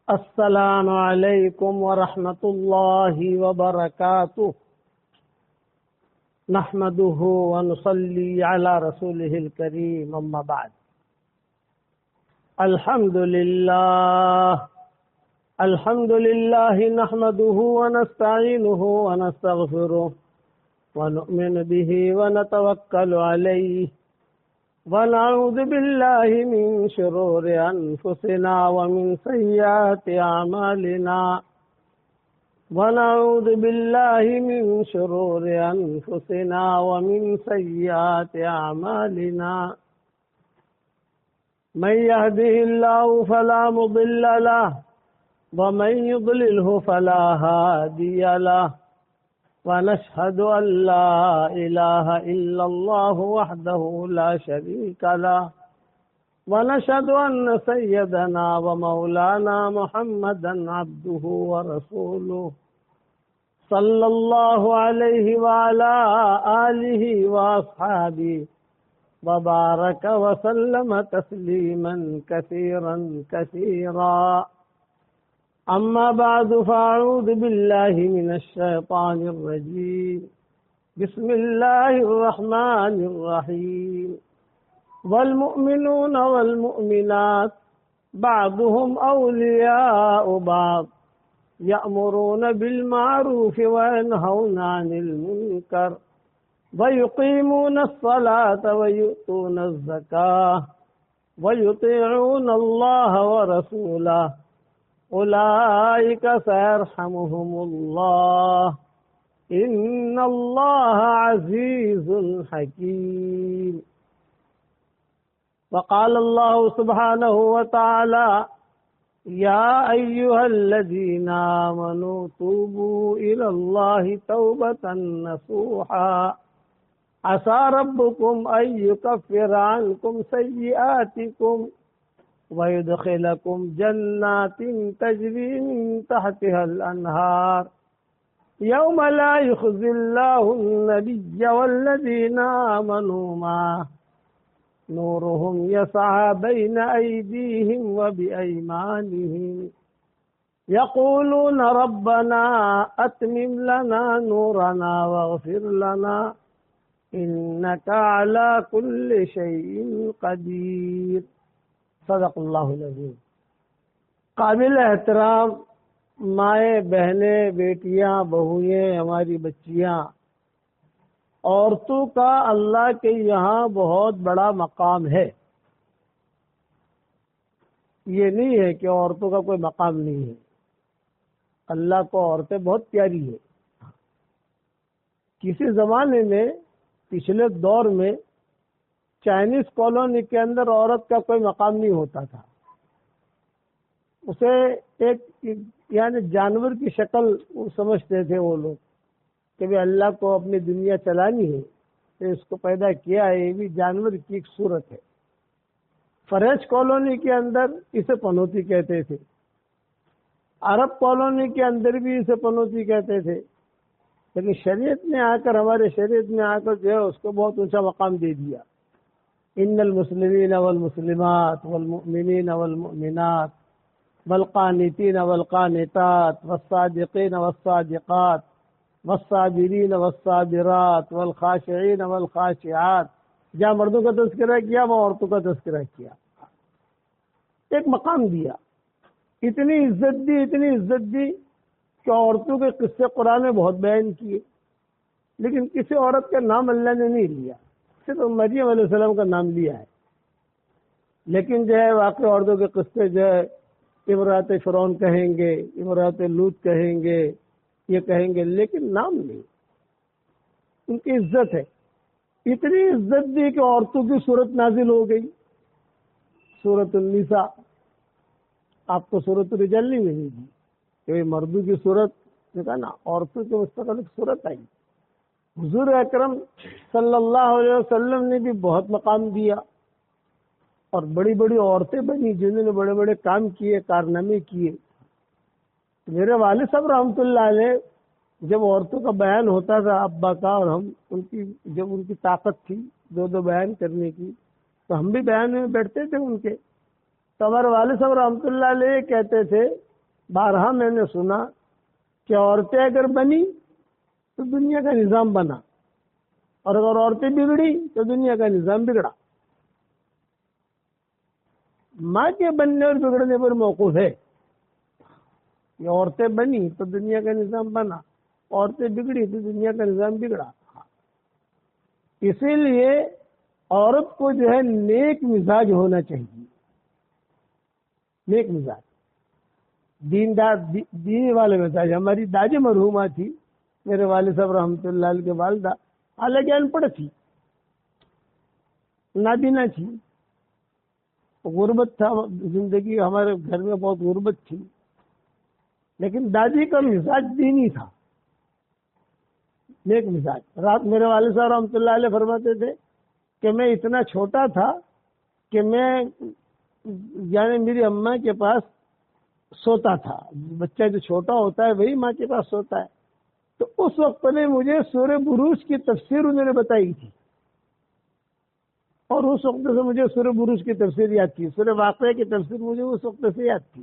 السلام علیکم ورحمۃ اللہ وبرکاتہ نحمده ونصلي على رسوله الكريم اما بعد الحمد لله نحمده ونستعينه ونستغفره ونؤمن به ونتوكل عليه ونعوذ بالله من شرور أنفسنا ومن سيئات أعمالنا ونعوذ بالله من شرور أنفسنا ومن سيئات أعمالنا من يهده الله فلا مضل له ومن يضلله فلا هادي له ونشهد أن لا إله إلا الله وحده لا شريك له ونشهد أن سيدنا ومولانا محمدا عبده ورسوله صلى الله عليه وعلى آله وأصحابه وبارك وسلم تسليما كثيرا كثيرا أما بعد فأعوذ بالله من الشيطان الرجيم بسم الله الرحمن الرحيم والمؤمنون والمؤمنات بعضهم أولياء بعض يأمرون بالمعروف وينهون عن المنكر ويقيمون الصلاة ويؤتون الزكاة ويطيعون الله ورسوله أولئك سيرحمهم الله إن الله عزيز حكيم وقال الله سبحانه وتعالى يا أيها الذين آمنوا توبوا إلى الله توبة نصوحا عسى ربكم أن يكفر عنكم سيئاتكم ويدخلكم جنات تجري من تحتها الأنهار يوم لا يخزي الله النبي والذين آمنوا معه نورهم يسعى بين أيديهم وبأيمانهم يقولون ربنا أتمم لنا نورنا واغفر لنا إنك على كل شيء قدير صدق اللہ العظیم۔ قابل احترام مائیں، بہنیں، بیٹیاں، بہوئیں، ہماری بچیاں، عورتوں کا اللہ کے یہاں بہت بڑا مقام ہے۔ یہ نہیں ہے کہ عورتوں کا کوئی مقام نہیں ہے، اللہ کو عورتیں بہت پیاری ہے۔ کسی زمانے میں پچھلے دور میں چائنیز کالونی کے اندر عورت کا کوئی مقام نہیں ہوتا تھا، اسے ایک یعنی جانور کی شکل سمجھتے تھے وہ لوگ کہ بھی اللہ کو اپنی دنیا چلانی ہے تو اس کو پیدا کیا ہے، یہ بھی جانور کی ایک صورت ہے۔ فرینچ کالونی کے اندر اسے پنوتی کہتے تھے، عرب کالونی کے اندر بھی اسے پنوتی کہتے تھے، لیکن شریعت میں آ کر، ہمارے شریعت میں آ کر جو ہے اس کو بہت اونچا مقام دے دیا۔ ان المسلمین والمسلمات والمؤمنین والمؤمنات والقانتین والقانتات والصادقین والصادقات والصابرین والصابرات والخاشعین والخاشعات، جہاں مردوں کا تذکرہ کیا وہاں عورتوں کا تذکرہ کیا، ایک مقام دیا۔ اتنی عزت دی کہ عورتوں کے قصے قرآن میں بہت بیان کیے، لیکن کسی عورت کا نام اللہ نے نہیں لیا، صرف مریم علیہ السلام کا نام لیا ہے۔ لیکن جو ہے واقعی عورتوں کے قصے جو ہے امرات فرعون کہیں گے، امرات لوط کہیں گے، یہ کہیں گے، لیکن نام نہیں۔ ان کی عزت ہے، اتنی عزت دی کہ عورتوں کی صورت نازل ہو گئی، سورۃ النساء۔ آپ کو سورۃ الرجال نہیں ملے گی کہ مردوں کی صورت جو ہے نا، عورتوں کی مستقل صورت آئی۔ حضور اکرم صلی اللہ علیہ وسلم نے بھی بہت مقام دیا، اور بڑی بڑی عورتیں بنی جنہوں نے بڑے بڑے کام کیے، کارنامے کیے۔ میرے والد صاحب رحمۃ اللہ علیہ جب عورتوں کا بیان ہوتا تھا ابا کا، اور ہم جب ان کی طاقت تھی دو بیان کرنے کی، تو ہم بھی بیان میں بیٹھتے تھے ان کے۔ تو ہمارے والد صاحب رحمۃ اللہ علیہ کہتے تھے بارہا میں نے سنا کہ عورتیں اگر بنی تو دنیا کا نظام بنا، اور اگر عورتیں بگڑی تو دنیا کا نظام بگڑا۔ ماں کے بننے اور بگڑنے پر موقوف ہے کہ عورتیں بنی تو دنیا کا نظام بنا، عورتیں بگڑی تو دنیا کا نظام بگڑا۔ اسی لیے عورت کو جو ہے نیک مزاج ہونا چاہیے، نیک مزاج، دینی والے مزاج۔ ہماری دادی مرحومہ تھی، میرے والد صاحب رحمۃ اللہ علیہ کے والدہ، حالانکہ ان پڑھ تھی، نابینا تھی، غربت تھا زندگی، ہمارے گھر میں بہت غربت تھی، لیکن دادی کا مزاج دینی تھا، نیک مزاج۔ رات میرے والد صاحب رحمۃ اللہ علیہ فرماتے تھے کہ میں اتنا چھوٹا تھا کہ میں یعنی میری اماں کے پاس سوتا تھا، بچہ جو چھوٹا ہوتا ہے وہی ماں کے پاس سوتا ہے، تو اس وقت میں مجھے سورہ بروج کی تفسیر انہوں نے بتائی تھی، اور اس وقت سے مجھے سورہ بروج کی تفسیر یاد تھی، سورہ واقعہ کی تفسیر مجھے اس وقت سے یاد تھی،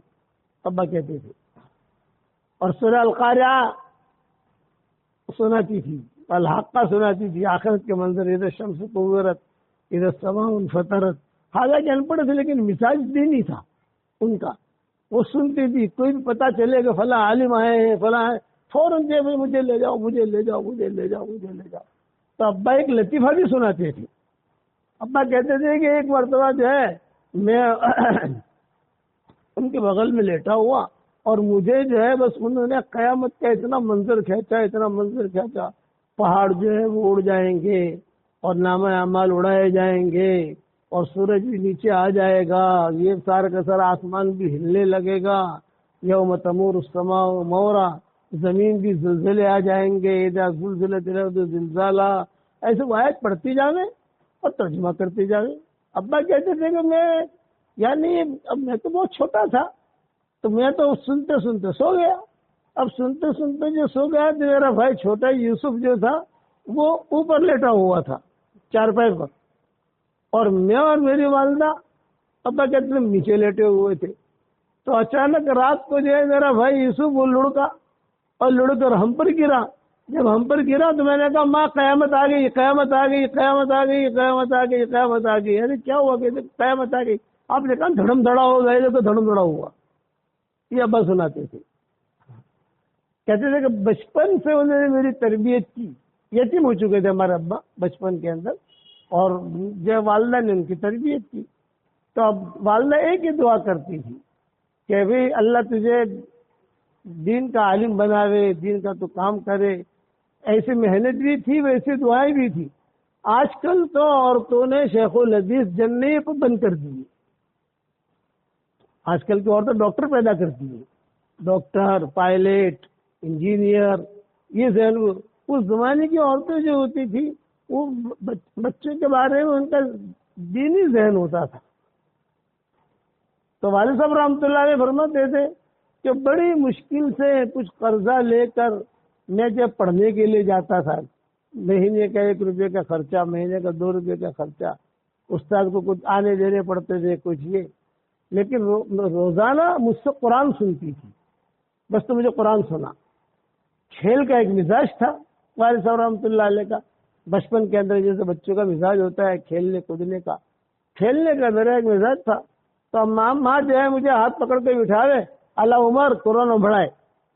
ابا کہتے تھے، اور سورہ القاریہ سناتی تھی، الحاقہ سناتی تھی، آخرت کے منظر، اذا الشمس کورت، اذا السماء انفطرت۔ حالانکہ ان پڑھ تھے لیکن مزاج دینی تھا ان کا، وہ سنتی تھی، کوئی بھی پتا چلے کہ فلاں عالم آئے ہیں، فلاں ہے، فوراً مجھے لے جاؤ، مجھے لے جاؤ، مجھے لے جاؤ، مجھے لے جاؤ۔ تو ابا ایک لطیفہ بھی سناتے تھے، ابا کہتے تھے کہ ایک مرتبہ جو ہے میں ان کے بغل میں لیٹا ہوا، اور مجھے جو ہے بس انہوں نے قیامت کا اتنا منظر کھینچا، اتنا منظر کھینچا، پہاڑ جو ہے وہ اڑ جائیں گے، اور نامہ اعمال اڑائے جائیں گے، اور سورج بھی نیچے آ جائے گا، یہ سارا کا سارا آسمان بھی ہلنے لگے گا، یوم تمور السماء مورا، زمین بھی زلزلے آ جائیں گے، اذا زلزلت الارض زلزالہ، ایسے وہ آیت پڑھتی جاویں اور ترجمہ کرتے جاویں۔ ابا کہتے تھے کہ میں یعنی اب میں تو بہت چھوٹا تھا، تو میں تو سنتے سنتے سو گیا۔ اب سنتے سنتے جو سو گیا تو میرا بھائی چھوٹا یوسف جو تھا وہ اوپر لیٹا ہوا تھا چارپائی پر، اور میں اور میری والدہ ابا کہتے ہیں نیچے لیٹے ہوئے تھے۔ تو اچانک رات کو جو ہے میرا بھائی یوسف وہ لڑکا، اور لڑ کر ہم پر گرا۔ جب ہم پر گرا تو میں نے کہا ماں قیامت آ گئی، قیامت آ گئی، قیامت آ گئی، قیامت آ گئی، قیامت آ گئی۔ ارے کیا ہوا؟ کہتے قیامت آ گئی۔ آپ نے کہا دھڑم دھڑا ہو گئے تو دھڑم دھڑا ہوا، یہ ابا سناتے تھے۔ کہتے تھے کہ بچپن سے انہوں نے میری تربیت کی، یتیم ہو چکے تھے ہمارے ابا بچپن کے اندر، اور جو والدہ نے ان کی تربیت کی۔ تو اب والدہ ایک ہی دعا کرتی تھی کہ بھئی اللہ تجھے دین کا عالم بناوے، دین کا تو کام کرے۔ ایسی محنت بھی تھی، ویسی دعائیں بھی تھی۔ آج کل تو عورتوں نے شیخ الحدیث جننے کو بند کر دی، آج کل کی عورتیں ڈاکٹر پیدا کرتی ہیں، ڈاکٹر، پائلٹ، انجینئر، یہ ذہن۔ اس زمانے کی عورتیں جو ہوتی تھی وہ بچوں کے بارے میں ان کا دینی ذہن ہوتا تھا۔ تو والد صاحب رحمۃ اللہ علیہ فرماتے تھے کہ بڑی مشکل سے کچھ قرضہ لے کر میں جب پڑھنے کے لیے جاتا تھا، مہینے کا 1 روپے کا خرچہ، مہینے کا 2 روپے کا خرچہ، استاد کو کچھ آنے دینے پڑتے تھے، کچھ یہ، لیکن روزانہ مجھ سے قرآن سنتی تھی، بس تو مجھے قرآن سنا۔ کھیل کا ایک مزاج تھا والد صاحب رحمۃ اللہ علیہ کا، بچپن کے اندر جیسے بچوں کا مزاج ہوتا ہے کھیلنے کودنے کا، کھیلنے کا میرا ایک مزاج تھا۔ تو ماں جو ہے مجھے ہاتھ پکڑ کے بٹھاوے، اللہ عمر قرآن پڑھائے،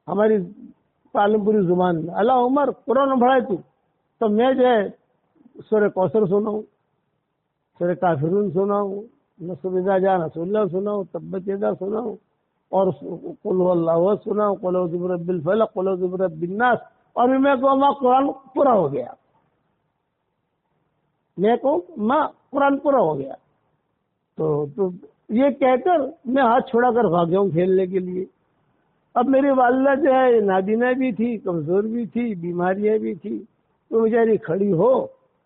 ہماری پالم پوری زبان میں، اللہ عمر قرآن پڑھائے تو میں جو ہے سورہ کوثر سناؤں، سورہ کافرون سناؤں، نصر اذا جاء نصر اللہ سناؤں، تبت یدا سناؤں، اور قل هو اللہ احد سناؤں، قل اعوذ برب الفلق، قل اعوذ برب الناس، اور میں کہوں ماں قرآن پورا ہو گیا، میں کہوں ماں قرآن پورا ہو گیا۔ تو یہ کہہ کر میں ہاتھ چھوڑا کر بھاگ گیا ہوں کھیلنے کے لیے۔ اب میری والدہ جو ہے نابینا بھی تھی، کمزور بھی تھی، بیماریاں بھی تھی، تو بیچاری کھڑی ہو،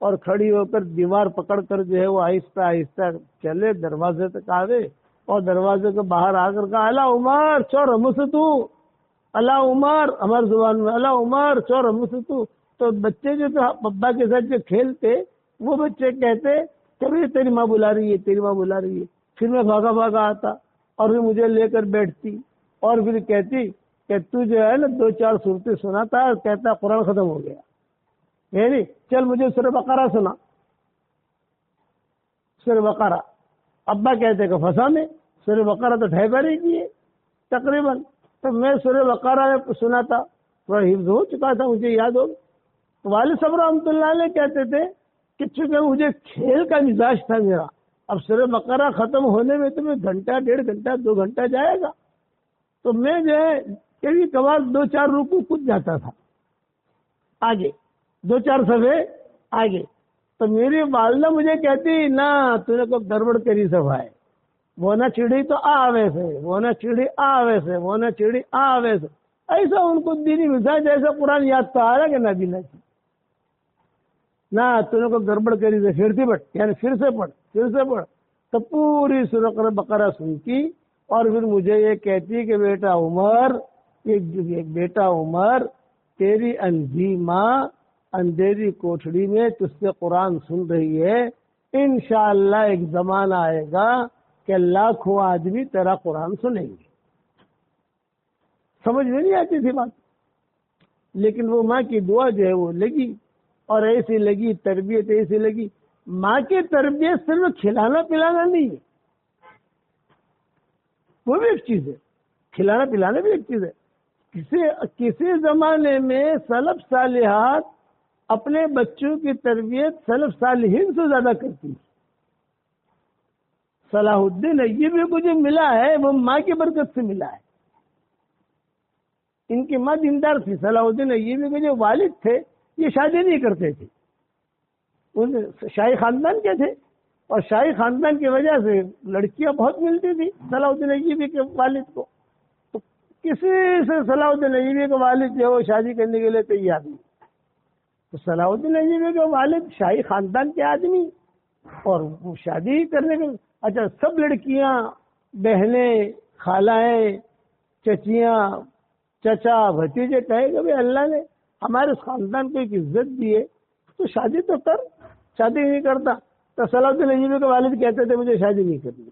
اور کھڑی ہو کر دیوار پکڑ کر جو ہے وہ آہستہ آہستہ چلے، دروازے تک آوے، اور دروازے کے باہر آ کر کہا اللہ عمر چور ہمستو، اللہ عمر، ہماری زبان میں اللہ عمر چور ہمستو۔ تو بچے جو تھے ابا کے ساتھ جو کھیلتے، وہ بچے کہتے کہ تیری ماں بلا رہی ہے، تیری ماں بلا رہی ہے۔ پھر میں بھاگا بھاگا آتا، اور پھر مجھے لے کر بیٹھتی، اور پھر کہتی کہ تو جو ہے نا 2-4 صورتیں سناتا ہے، کہتا قرآن ختم ہو گیا، یعنی چل مجھے سورہ بقرہ سنا، سورہ بقرہ۔ ابا کہتے کہ فسا میں سورہ بقرہ تو 2.5 بار ہی کیے تقریباً، تو میں سورہ بقرہ سناتا، تھوڑا حفظ ہو چکا تھا، مجھے یاد ہو۔ والد صاحب رحمۃ اللہ علیہ کہتے تھے کہ چونکہ مجھے کھیل کا مزاج تھا میرا، اب سورہ بقرہ ختم ہونے میں تو میں گھنٹہ 1.5 گھنٹہ 2 گھنٹہ جائے گا، تو میں جو ہے کبھی کبھار 2-4 رکوع کود جاتا تھا آگے، 2-4 صفحے آگے۔ تو میری والدہ مجھے کہتی نہ تو نے کوئی گڑبڑ کری سب ہے، وہ نہ چڑی تو آوے سے، وہ نہ چڑی آوے سے، وہ نہ چڑی آوے سے، ایسا ان کو دینی مزاج، ایسا قرآن یاد تو آ رہا کہ نہ بھی نہیں، نہ تو نے کوئی گڑبڑ کری سے، پھر سے پڑھ، یعنی پھر سے پڑھ، پھر سے پڑھ۔ تو پوری سورہ بقرہ سنتی اور پھر مجھے یہ کہتی کہ بیٹا عمر، بیٹا عمر، تیری اندھی ماں اندھیری کوٹھڑی میں تجھ سے قرآن سن رہی ہے، انشاءاللہ ایک زمانہ آئے گا کہ لاکھوں آدمی تیرا قرآن سنیں گے۔ سمجھ میں نہیں آتی تھی بات، لیکن وہ ماں کی دعا جو ہے وہ لگی، اور ایسی لگی تربیت، ایسی لگی۔ ماں کی تربیت صرف کھلانا پلانا نہیں ہے، وہ بھی ایک چیز ہے، کھلانا پلانا بھی ایک چیز ہے۔ کسی زمانے میں سلف صالحات اپنے بچوں کی تربیت سلف صالحین سے زیادہ کرتی ہیں۔ صلاح الدین ایوبی کو جو ملا ہے وہ ماں کی برکت سے ملا ہے۔ ان کی ماں دیندار تھی۔ صلاح الدین ایوبی کے جو والد تھے یہ شادی نہیں کرتے تھے، ان شاہی خاندان کے تھے، اور شاہی خاندان کی وجہ سے لڑکیاں بہت ملتی تھی صلاح الدین ایوبی کے والد کو، تو کسی سے صلاح الدین ایوبی کے والد جو ہے وہ شادی کرنے کے لیے تیار نہیں۔ تو صلاح الدین ایوبی کے والد شاہی خاندان کے آدمی، اور وہ شادی کرنے کے، اچھا سب لڑکیاں، بہنیں، خالائیں، چچیاں، چچا، بھتیجے کہے کہ بھائی اللہ نے ہمارے خاندان کو ایک عزت دی ہے تو شادی تو کر، شادی نہیں کرتا۔ تو صلاح الدین ایوبی کے والد کہتے تھے مجھے شادی نہیں کرنی،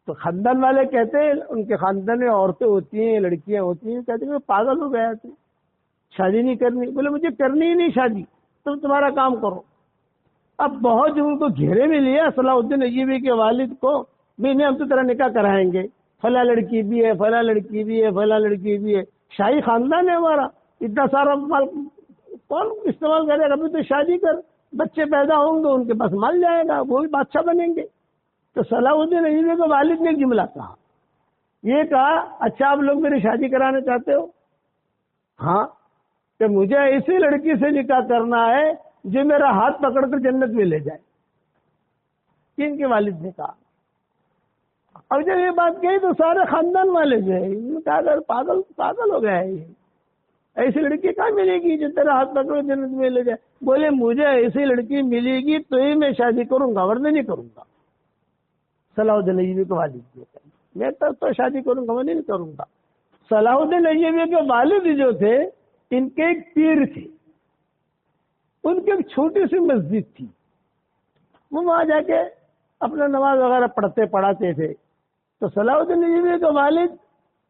تو خاندان والے کہتے ہیں، ان کے خاندان میں عورتیں ہوتی ہیں، لڑکیاں ہوتی ہیں، کہتے ہیں پاگل ہو گیا تو شادی نہیں کرنی۔ بولے مجھے کرنی ہی نہیں شادی، تم تمہارا کام کرو۔ اب بہت جو ان کو گھیرے میں لیا صلاح الدین ایوبی کے والد کو، بھی نہیں ہم تو تیرا نکاح کرائیں گے، فلاں لڑکی بھی ہے، فلاں لڑکی بھی ہے، فلاں لڑکی بھی ہے، شاہی خاندان ہے ہمارا، اتنا سارا مال کون استعمال کرے گا؟ ابھی تو شادی کر، بچے پیدا ہوں گے، ان کے پاس مال جائے گا، وہ بھی بادشاہ بنیں گے۔ تو صلاح الدین ایوبی کے والد نے ایک جملہ کہا، یہ کہا اچھا آپ لوگ میری شادی کرانا چاہتے ہو؟ ہاں، کہ مجھے ایسی لڑکی سے نکاح کرنا ہے جو میرا ہاتھ پکڑ کر جنت میں لے جائے، ان کے والد نے کہا۔ اب جب یہ بات کہی تو سارے خاندان والے جو ہے انہوں نے کہا اگر پاگل ہو گیا ہے، یہ ایسی لڑکی کہاں ملے گی جو تیرا ہاتھ پکڑ کر جنت میں لے جائے؟ بولے مجھے ایسی لڑکی ملے گی تو ہی میں شادی کروں گا، ورنہ نہیں کروں گا۔ صلاح الدین ایوبی کے والد نے کہا میں تو شادی کروں گا، میں نہیں کروں گا۔ صلاح الدین ایوبی کے والد جو تھے ان کے ایک پیر تھے، ان کی ایک چھوٹی سی مسجد تھی، وہ وہاں جا کے اپنا نماز وغیرہ پڑھاتے تھے۔ تو صلاح الدین ایوبی کے والد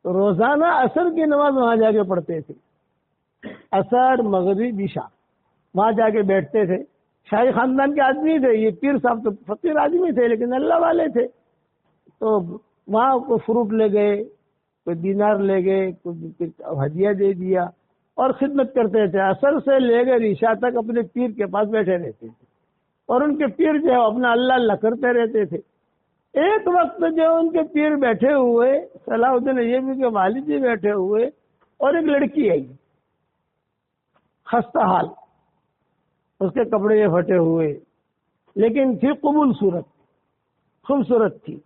روزانہ عصر کی نماز وہاں جا کے پڑھتے تھے، عصر، مغرب، عشاء، وہاں جا کے بیٹھتے تھے۔ شاہی خاندان کے آدمی تھے، یہ پیر صاحب تو فقیر آدمی تھے لیکن اللہ والے تھے، تو وہاں کوئی فروٹ لے گئے، کوئی دینار لے گئے، کوئی ہدیہ دے دیا، اور خدمت کرتے تھے۔ عصر سے لے کر عشاء تک اپنے پیر کے پاس بیٹھے رہتے تھے، اور ان کے پیر جو ہے اپنا اللہ اللہ کرتے رہتے تھے۔ ایک وقت جو ان کے پیر بیٹھے ہوئے، صلاح الدین ایوبی کے والد جی بیٹھے ہوئے، اور ایک لڑکی آئی خستہ حال، اس کے کپڑے یہ پھٹے ہوئے، لیکن تھی قبول صورت، خوبصورت تھی۔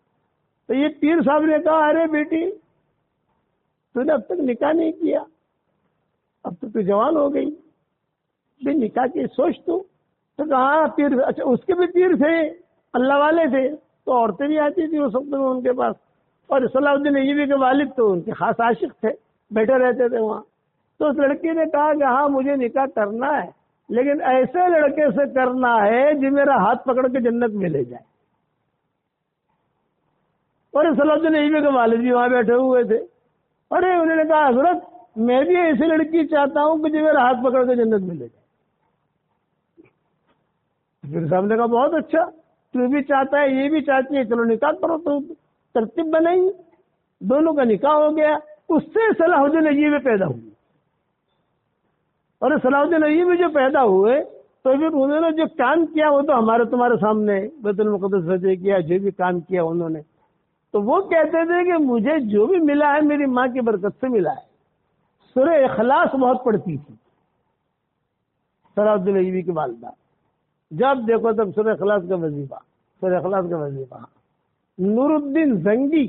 تو یہ پیر صاحب نے کہا ارے بیٹی تو نے اب تک نکاح نہیں کیا، اب تو جوان ہو گئی، بھی نکاح کی سوچ تو کہاں پیر؟ اچھا اس کے بھی پیر تھے، اللہ والے تھے، تو عورتیں بھی آتی تھی اس وقت میں ان کے پاس، اور صلاح الدین ایوبی کے والد تو ان کے خاص عاشق تھے، بیٹھے رہتے تھے وہاں۔ تو اس لڑکی نے کہا کہ ہاں مجھے نکاح کرنا ہے، لیکن ایسے لڑکے سے کرنا ہے جو میرا ہاتھ پکڑ کے جنت میں لے جائے۔ اور صلاح الدین ایوبی کے والد بھی وہاں بیٹھے ہوئے تھے. ارے انہوں نے کہا حضرت میں بھی ایسی لڑکی چاہتا ہوں کہ جو میرا ہاتھ پکڑ کے جنت میں لے جائے. پھر صاحب نے کہا بہت اچھا، تو بھی چاہتا ہے یہ بھی چاہتی ہے، چلو نکاح کرو. تو ترتیب بنائی، دونوں کا نکاح ہو گیا. اس سے صلاح الدین ایوبی پیدا ہوئی. اور صلاح الدین ایوبی جو پیدا ہوئے تو پھر انہوں نے جو کام کیا وہ تو ہمارے تمہارے سامنے بیت المقدس فتح کیا، جو بھی کام کیا انہوں نے. تو وہ کہتے تھے کہ مجھے جو بھی ملا ہے میری ماں کی برکت سے ملا ہے. سورہ اخلاص بہت پڑھتی تھی صلاح الدین ایوبی کی والدہ. جب دیکھو تب سورہ اخلاص کا وظیفہ، سورہ اخلاص کا وظیفہ. نور الدین زنگی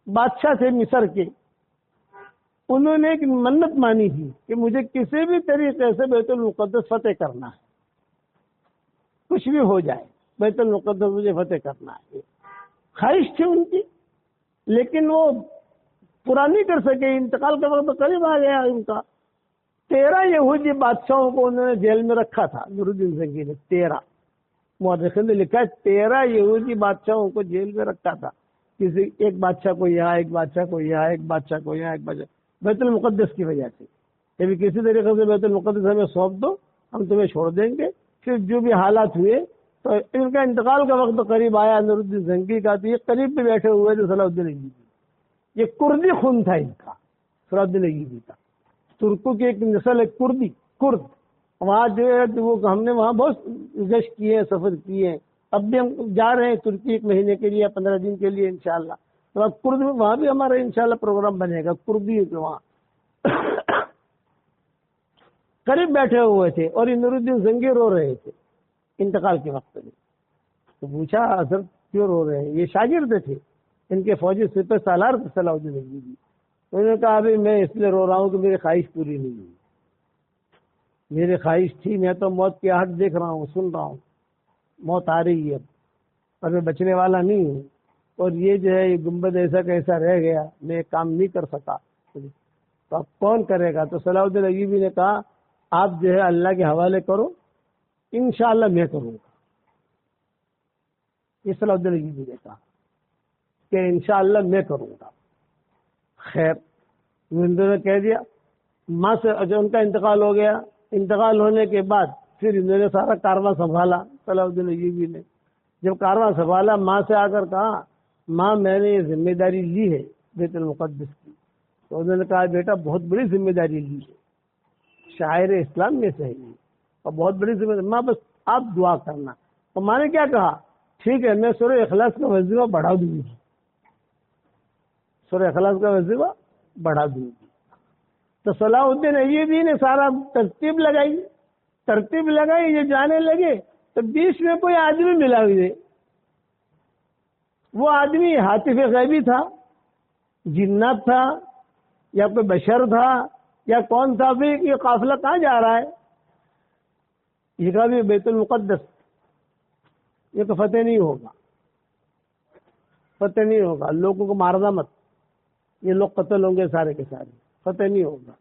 بادشاہ تھے مصر کے، انہوں نے ایک منت مانی تھی کہ مجھے کسی بھی طریقے سے بیت المقدس فتح کرنا ہے، کچھ بھی ہو جائے بیت المقدس مجھے فتح کرنا ہے. خواہش تھی ان کی، لیکن وہ پورا نہیں کر سکے. انتقال کا وقت قریب آ گیا ان کا. 13 یہودی بادشاہوں کو انہوں نے جیل میں رکھا تھا نور الدین زنگی نے. 13 مورخین نے لکھا ہے 13 یہودی بادشاہوں کو جیل میں رکھا تھا. کسی ایک بادشاہ کو یہاں، ایک بادشاہ کو یہاں، ایک بادشاہ کو یہاں، ایک بادشاہ بیت المقدس کی وجہ سے. کہ بھی کسی طریقے سے بیت المقدس ہمیں سونپ دو، ہم تمہیں چھوڑ دیں گے. پھر جو بھی حالات ہوئے تو ان کا انتقال کا وقت قریب آیا نور الدین زنگی کا. تو یہ قریب بھی بیٹھے ہوئے تھے صلاح الدین ایوبی. یہ کردی خون تھا ان کا، صلاح الدین ایوبی کا. ترکوں کی ایک نسل ہے کردی، کرد. وہاں جو ہے وہ ہم نے وہاں بہت گشت کیے ہیں، سفر کیے ہیں. اب بھی ہم جا رہے ہیں ترکی 1 مہینے کے لیے، 15 دن کے لیے انشاءاللہ. تو اب کرد میں وہاں بھی ہمارا انشاءاللہ پروگرام بنے گا. کردی کے وہاں قریب بیٹھے ہوئے تھے اور نور الدین زنگی رو رہے تھے انتقال کے وقت میں. تو پوچھا حضرت کیوں رو رہے ہیں؟ یہ شاگرد تھے ان کے فوجی سپہ سالار تھے صلاح الدین ایوبی. انہوں نے کہا ابھی میں اس لیے رو رہا ہوں کہ میری خواہش پوری نہیں ہوئی. میری خواہش تھی، میں تو موت کی آہٹ دیکھ رہا ہوں، سن رہا ہوں، موت آ رہی ہے اور میں بچنے والا نہیں ہوں. اور یہ جو ہے یہ گنبد ایسا کیسا رہ گیا، میں ایک کام نہیں کر سکا. تو اب کون کرے گا؟ تو صلاح الدین ایوبی نے کہا آپ جو ہے اللہ کے حوالے کرو، انشاءاللہ میں کروں گا. یہ صلاح الدین ایوبی نے کہا کہ انشاءاللہ میں کروں گا. خیر انہوں نے کہہ دیا. ماں سے جو ان کا انتقال ہو گیا، انتقال ہونے کے بعد پھر انہوں نے سارا کارواں سنبھالا. صلاح الدین ایوبی نے جب کارواں سنبھالا، ماں سے آ کر کہا ماں میں نے یہ ذمہ داری لی ہے بیت المقدس کی. تو انہوں نے کہا بیٹا بہت بڑی ذمہ داری لی ہے، شاعر اسلام میں سے ہے اور بہت بڑی ذمہ داری. ماں بس آپ دعا کرنا. تو ماں نے کیا کہا؟ ٹھیک ہے میں سورہ اخلاص کا وظیفہ بڑھا دوں گی، سورہ اخلاص کا وظیفہ بڑھا دوں گی. تو صلاح الدین ایوبی نے سارا ترتیب لگائی. یہ جانے لگے تو بیچ میں کوئی آدمی ملا ہوئے. وہ آدمی حاطف غیبی تھا، جنات تھا، یا کوئی بشر تھا، یا کون تھا؟ بھی یہ قافلہ کہاں جا رہا ہے؟ یہ کہا بھی بیت المقدس. یہ تو فتح نہیں ہوگا، فتح نہیں ہوگا. لوگوں کو مارنا مت، یہ لوگ قتل ہوں گے سارے کے سارے، فتح نہیں ہوگا.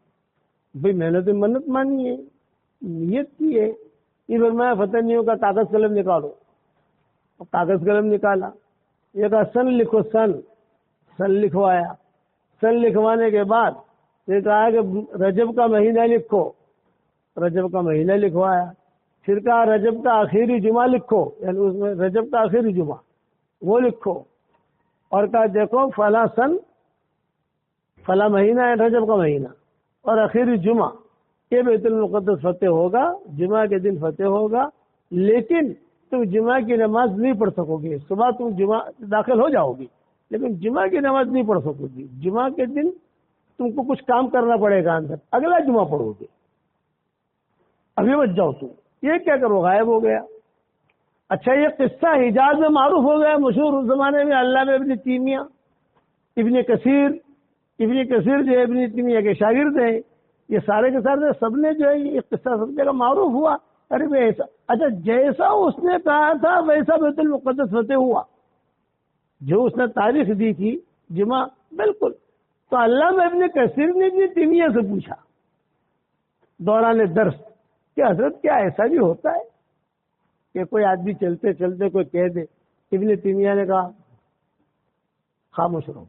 بھائی میں نے تو منت مانی ہے، نیت کی ہے. یہ فرمایا فتح نہیں ہوگا، کاغذ قلم نکالو. کاغذ قلم نکالا. یہ کہا سن لکھو، سن لکھوایا. سن لکھوانے کے بعد یہ کہا کہ رجب کا مہینہ لکھو. رجب کا مہینہ لکھوایا. پھر کہا رجب کا آخری جمعہ لکھو، یعنی اس میں رجب کا آخری جمعہ وہ لکھو. اور کہا دیکھو فلاں سن فلاں مہینہ ہے رجب کا مہینہ اور آخری جمعہ یہ بیت المقدس فتح ہوگا، جمعہ کے دن فتح ہوگا. لیکن تم جمعہ کی نماز نہیں پڑھ سکو گے. صبح تم جمعہ داخل ہو جاؤ گی لیکن جمعہ کی نماز نہیں پڑھ سکو گی. جمعہ کے دن تم کو کچھ کام کرنا پڑے گا اندر، اگلا جمعہ پڑھو گے. ابھی بچ جاؤ تم. یہ کیا کرو؟ غائب ہو گیا. اچھا یہ قصہ حجاز میں معروف ہو گیا، مشہور اس زمانے میں. علامہ ابن تیمیہ، ابن کثیر جو ہے ابن تیمیہ کے شاگرد ہیں. یہ سارے کے سارے سب نے جو ہے یہ قصہ سب جگہ معروف ہوا. ارے بھائی ایسا، اچھا جیسا اس نے کہا تھا ویسا بیت المقدس فتح ہوا، جو اس نے تاریخ دی تھی جمعہ بالکل. تو علامہ ابن کثیر نے بھی تیمیہ سے پوچھا دوران درس کہ حضرت کیا ایسا بھی ہوتا ہے کہ کوئی آدمی چلتے چلتے کوئی کہہ دے؟ ابن تیمیہ نے کہا خاموش رہو.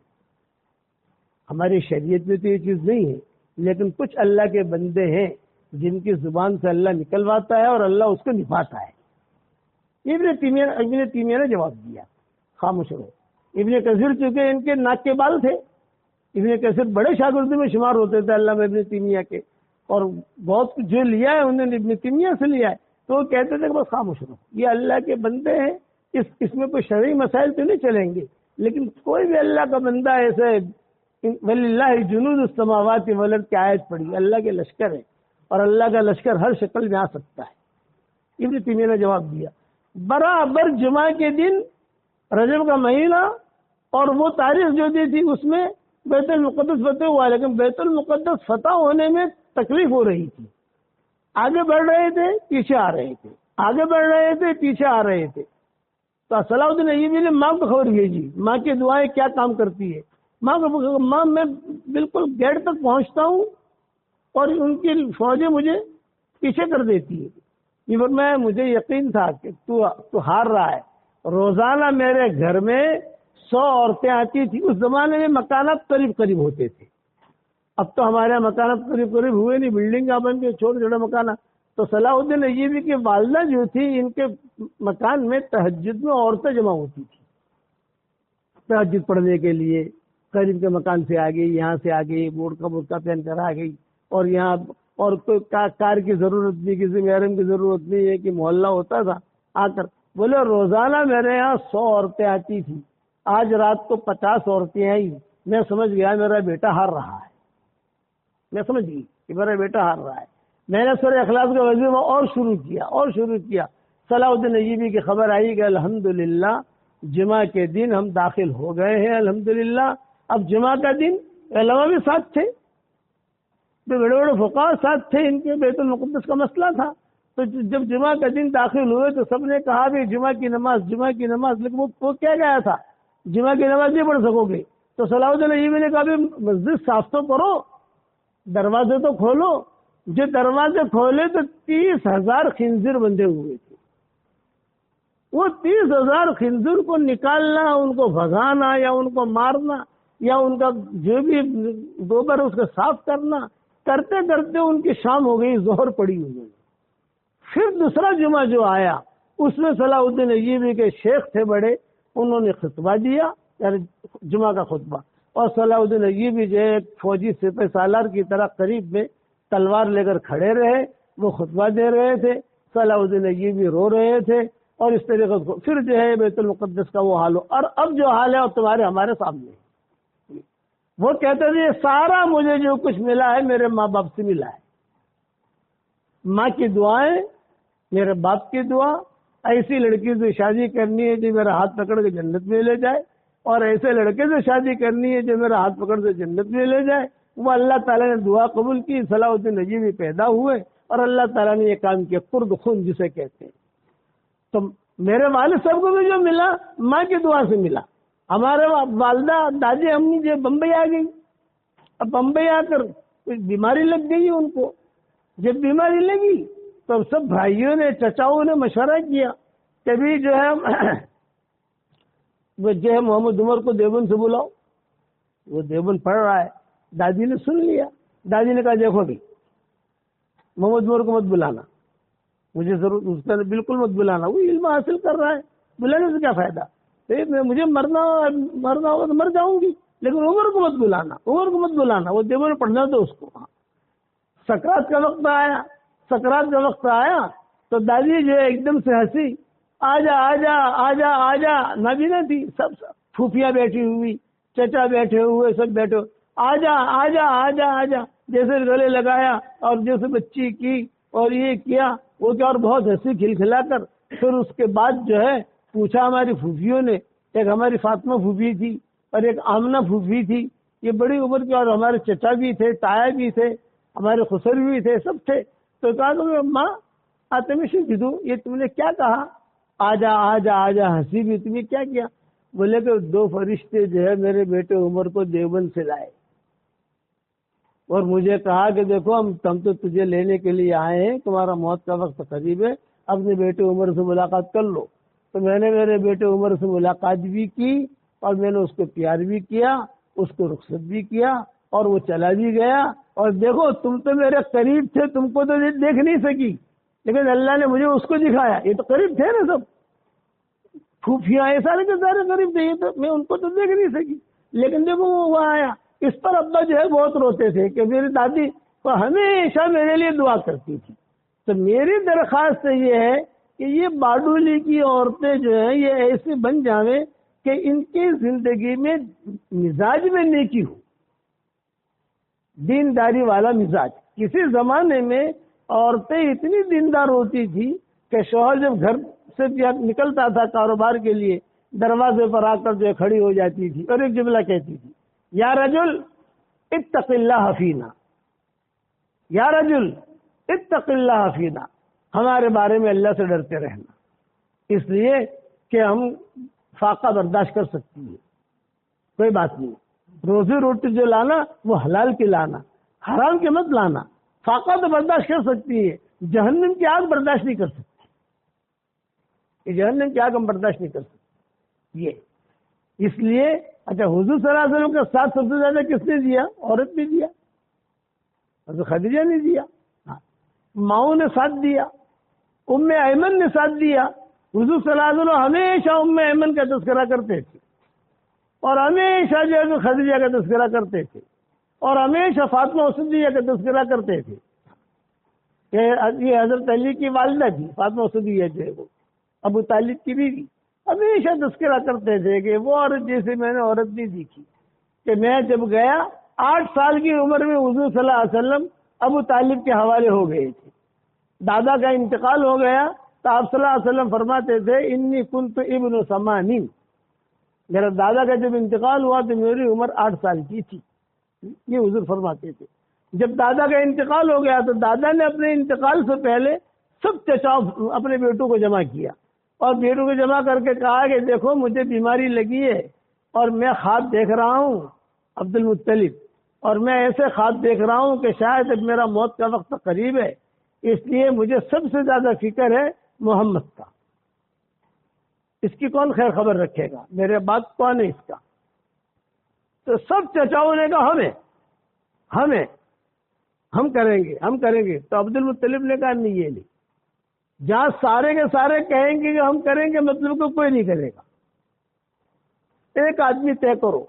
ہماری شریعت میں تو یہ چیز نہیں ہے، لیکن کچھ اللہ کے بندے ہیں جن کی زبان سے اللہ نکلواتا ہے اور اللہ اس کو نبھاتا ہے. ابن تیمیہ نے جواب دیا خاموش رہو. ابن کثیر چونکہ ان کے ناک کے بال تھے، ابن کثیر بڑے شاگردوں میں شمار ہوتے تھے علامہ ابن تیمیہ کے، اور بہت کچھ جو لیا ہے انہوں نے ابن تیمیہ سے لیا ہے، تو وہ کہتے تھے کہ بس خاموش رہو، یہ اللہ کے بندے ہیں، اس میں کوئی شرعی مسائل تو نہیں چلیں گے، لیکن کوئی بھی اللہ کا بندہ ایسے وَلِلَّهِ جُنُودُ السَّمَاوَاتِ وَالْأَرْضِ کی آیت پڑھی، اللہ کے لشکر ہے اور اللہ کا لشکر ہر شکل میں آ سکتا ہے. ابن تیمیہ نے جواب دیا برابر جمعہ کے دن رجب کا مہینہ اور وہ تاریخ جو دی تھی اس میں بیت المقدس فتح ہوا، لیکن بیت المقدس فتح ہونے میں تکلیف ہو رہی تھی. آگے بڑھ رہے تھے پیچھے آ رہے تھے، آگے بڑھ رہے تھے پیچھے آ رہے تھے. تو صلاح الدین ایوبی نے ماں کو خبر بھیجی، ماں کی دعائیں کیا کام کرتی ہے. ماں میں بالکل گیٹ تک پہنچتا ہوں اور ان کی فوجیں مجھے پیچھے کر دیتی ہے. یہ مجھے یقین تھا کہ تو ہار رہا ہے. روزانہ میرے گھر میں 100 عورتیں آتی تھی. اس زمانے میں مکانات قریب قریب ہوتے تھے، اب تو ہمارے یہاں مکانات قریب قریب ہوئے نہیں، بلڈنگ آپ بن کے چھوٹے چھوٹے مکانات. تو صلاح الدین ایوبی کی والدہ جو تھی ان کے مکان میں تہجد میں عورتیں جمع ہوتی تھی تہجد پڑھنے کے لیے. قریب کے مکان سے آ گئی، یہاں سے آ گئی، برقع پہن کر آ گئی، اور یہاں اور کوئی کار کی ضرورت نہیں، کسی محرم کی ضرورت نہیں ہے کہ محلہ ہوتا تھا آ کر. بولے روزانہ میرے یہاں 100 عورتیں آتی تھی، آج رات کو 50 عورتیں آئی. میں سمجھ گیا میرا بیٹا ہار رہا ہے، میں سمجھ گئی کہ میرا بیٹا ہار رہا ہے. میں نے سورہ اخلاص کا وظیفہ اور شروع کیا. صلاح الدین ایوبی کی خبر آئی کہ الحمدللہ جمعہ کے دن ہم داخل ہو گئے ہیں الحمدللہ. اب جمعہ کا دن علماء بھی ساتھ تھے، بڑے بڑے فقہاء ساتھ تھے، ان کے بیت المقدس کا مسئلہ تھا. تو جب جمعہ کا دن داخل ہوئے تو سب نے کہا بھی جمعہ کی نماز، لیکن وہ کیا گیا تھا جمعہ کی نماز نہیں پڑھ سکو گے. تو صلاح الدین ایوبی نے کہا بھی مسجد صاف تو کرو، دروازے تو کھولو. جو دروازے کھولے تو 30,000 خنزیر بندے ہوئے تھے. وہ 30,000 خنزیر کو نکالنا، ان کو بھگانا یا ان کو مارنا یا ان کا جو بھی گوبر اس کو صاف کرنا، کرتے کرتے ان کی شام ہو گئی، ظہر پڑی ہوئی. پھر دوسرا جمعہ جو آیا اس میں صلاح الدین ایوبی کے شیخ تھے بڑے، انہوں نے خطبہ دیا، یعنی جمعہ کا خطبہ. اور صلاح الدین ایوبی جو ایک فوجی سپہ سالار کی طرح قریب میں تلوار لے کر کھڑے رہے، وہ خطبہ دے رہے تھے، صلاح الدین ایوبی رو رہے تھے. اور اس طریقے سے پھر جو ہے بیت المقدس کا وہ حال ہو. اور اب جو حال ہے وہ تمہارے ہمارے سامنے ہے. وہ کہتے تھے یہ سارا مجھے جو کچھ ملا ہے میرے ماں باپ سے ملا ہے. ماں کی دعائیں، میرے باپ کی دعا، ایسی لڑکی سے شادی کرنی ہے جو میرا ہاتھ پکڑ کے جنت میں لے جائے، اور ایسے لڑکے سے شادی کرنی ہے جو میرا ہاتھ پکڑ کے جنت میں لے جائے. وہ اللہ تعالیٰ نے دعا قبول کی، صلاح الدین ایوبی پیدا ہوئے اور اللہ تعالیٰ نے یہ کام کیا، قرد خون جسے کہتے ہیں. تو میرے والد صاحب کو بھی جو ملا ماں کی دعا سے ملا. ہمارے والدہ دادی امی جو بمبئی آ گئی، اب بمبئی آ کر بیماری لگ گئی ان کو. جب بیماری لگی تو سب بھائیوں نے چچاؤں نے مشورہ کیا کبھی جو ہے محمد عمر کو دیوبند سے بلاؤ. وہ دیوبند پڑھ رہا ہے. دادی نے سن لیا. دادی نے کہا دیکھو بھی محمد عمر کو مت بلانا، مجھے ضرور اس کا بالکل مت بلانا، وہ علم حاصل کر رہا ہے، بلانے سے کیا فائدہ. مجھے مرنا ہوگا تو مر جاؤں گی، لیکن عمر کو مت بلانا، وہ دیوبند میں پڑھنا تھا اس کو. سکرات کا وقت آیا تو دادی جو ہے ایک دم سے ہنسی، آجا نابینا تھی، سب پھوپھیاں بیٹھی ہوئی، چچا بیٹھے ہوئے، سب بیٹھے، آجا جیسے گلے لگایا اور جیسے بچی کی اور یہ کیا وہ کیا، اور بہت ہنسی کھلکھلا کر. پھر اس کے بعد جو ہے پوچھا ہماری پھوپھیوں نے، ایک ہماری فاطمہ پھوپھی تھی اور ایک آمنہ پھوپھی تھی، یہ بڑی عمر کی، اور ہمارے چچا بھی تھے، تایا بھی تھے، ہمارے خسر بھی تھے، سب تھے. تو کہا کہ ماں آتمیشن جدو یہ تم نے کیا کہا، آجا ہنسی بھی، تم نے کیا کیا. بولے کہ 2 فرشتے جو ہے میرے بیٹے عمر کو دیوبند سے لائے اور مجھے کہا کہ دیکھو ہم تو تجھے لینے کے لیے آئے ہیں، تمہارا موت کا وقت قریب ہے، اپنے بیٹے عمر سے ملاقات کر لو. تو میں نے میرے بیٹے عمر سے ملاقات بھی کی اور میں نے اس کو پیار بھی کیا، اس کو رخصت بھی کیا، اور وہ چلا بھی گیا۔ اور دیکھو تم تو میرے قریب تھے، تم کو تو دیکھ نہیں سکی، لیکن اللہ نے مجھے اس کو دکھایا۔ یہ تو قریب تھے نا سب، پھوپھیاں سارے کے سارے قریب تھے، یہ تو میں ان کو تو دیکھ نہیں سکی، لیکن دیکھو وہ وہاں آیا۔ اس پر ابا جو ہے بہت روتے تھے کہ میری دادی وہ ہمیشہ میرے لیے دعا کرتی تھی۔ تو میری درخواست یہ ہے کہ یہ باڈولی کی عورتیں جو ہیں یہ ایسے بن جاویں کہ ان کی زندگی میں مزاج میں نیکی ہو، دینداری والا مزاج۔ کسی زمانے میں عورتیں اتنی دیندار ہوتی تھی کہ شوہر جب گھر سے نکلتا تھا کاروبار کے لیے، دروازے پر آ کر جو کھڑی ہو جاتی تھی اور ایک جملہ کہتی تھی، یا رجل اتق اللہ فینا، یا رجل اتق اللہ فینا، ہمارے بارے میں اللہ سے ڈرتے رہنا، اس لیے کہ ہم فاقہ برداشت کر سکتی ہے، کوئی بات نہیں، روزی روٹی جو لانا وہ حلال کی لانا، حرام کے مت لانا، فاقہ تو برداشت کر سکتی ہے، جہنم کی آگ برداشت نہیں کر سکتی، یہ جہنم کی آگ ہم برداشت نہیں کر سکتے۔ یہ اس لیے اچھا حضور صلی اللہ علیہ وسلم کا ساتھ سب سے زیادہ کس نے دیا؟ عورت نے دیا، حضرت خدیجہ نے دیا، ماؤں نے ساتھ دیا، ام ایمن نے ساتھ دیا۔ حضور صلی اللہ علیہ وسلم ہمیشہ ام ایمن کا تذکرہ کرتے تھے، اور ہمیشہ جو ہے خدیجہ کا تذکرہ کرتے تھے، اور ہمیشہ فاطمہ صدیقہ کا تذکرہ کرتے تھے کہ یہ حضرت علی کی والدہ تھی فاطمہ صدیقہ جو ہے وہ ابو طالب کی بیوی، ہمیشہ تذکرہ کرتے تھے کہ وہ عورت جیسے میں نے عورت نہیں دیکھی، کہ میں جب گیا 8 سال کی عمر میں حضور صلی اللہ علیہ وسلم ابو طالب کے حوالے ہو گئے تھے، دادا کا انتقال ہو گیا تو آپ صلی اللہ علیہ وسلم فرماتے تھے انی کنت ابن ثمانین، میرا دادا کا جب انتقال ہوا تو میری عمر 8 سال کی تھی، یہ حضور فرماتے تھے۔ جب دادا کا انتقال ہو گیا تو دادا نے اپنے انتقال سے پہلے سب چچاؤ اپنے بیٹوں کو جمع کیا، اور بیٹوں کو جمع کر کے کہا کہ دیکھو مجھے بیماری لگی ہے اور میں خواب دیکھ رہا ہوں عبد المطلب، اور میں ایسے خواب دیکھ رہا ہوں کہ شاید اب میرا موت کا وقت قریب ہے، اس لیے مجھے سب سے زیادہ فکر ہے محمد کا، اس کی کون خیر خبر رکھے گا، میرے بعد کون ہے اس کا؟ تو سب چچاؤں نے کہا ہم کریں گے تو عبد المطلب نے کہا نہیں، یہ نہیں، جہاں سارے کے سارے کہیں گے کہ ہم کریں گے مطلب کو کوئی نہیں کرے گا، ایک آدمی طے کرو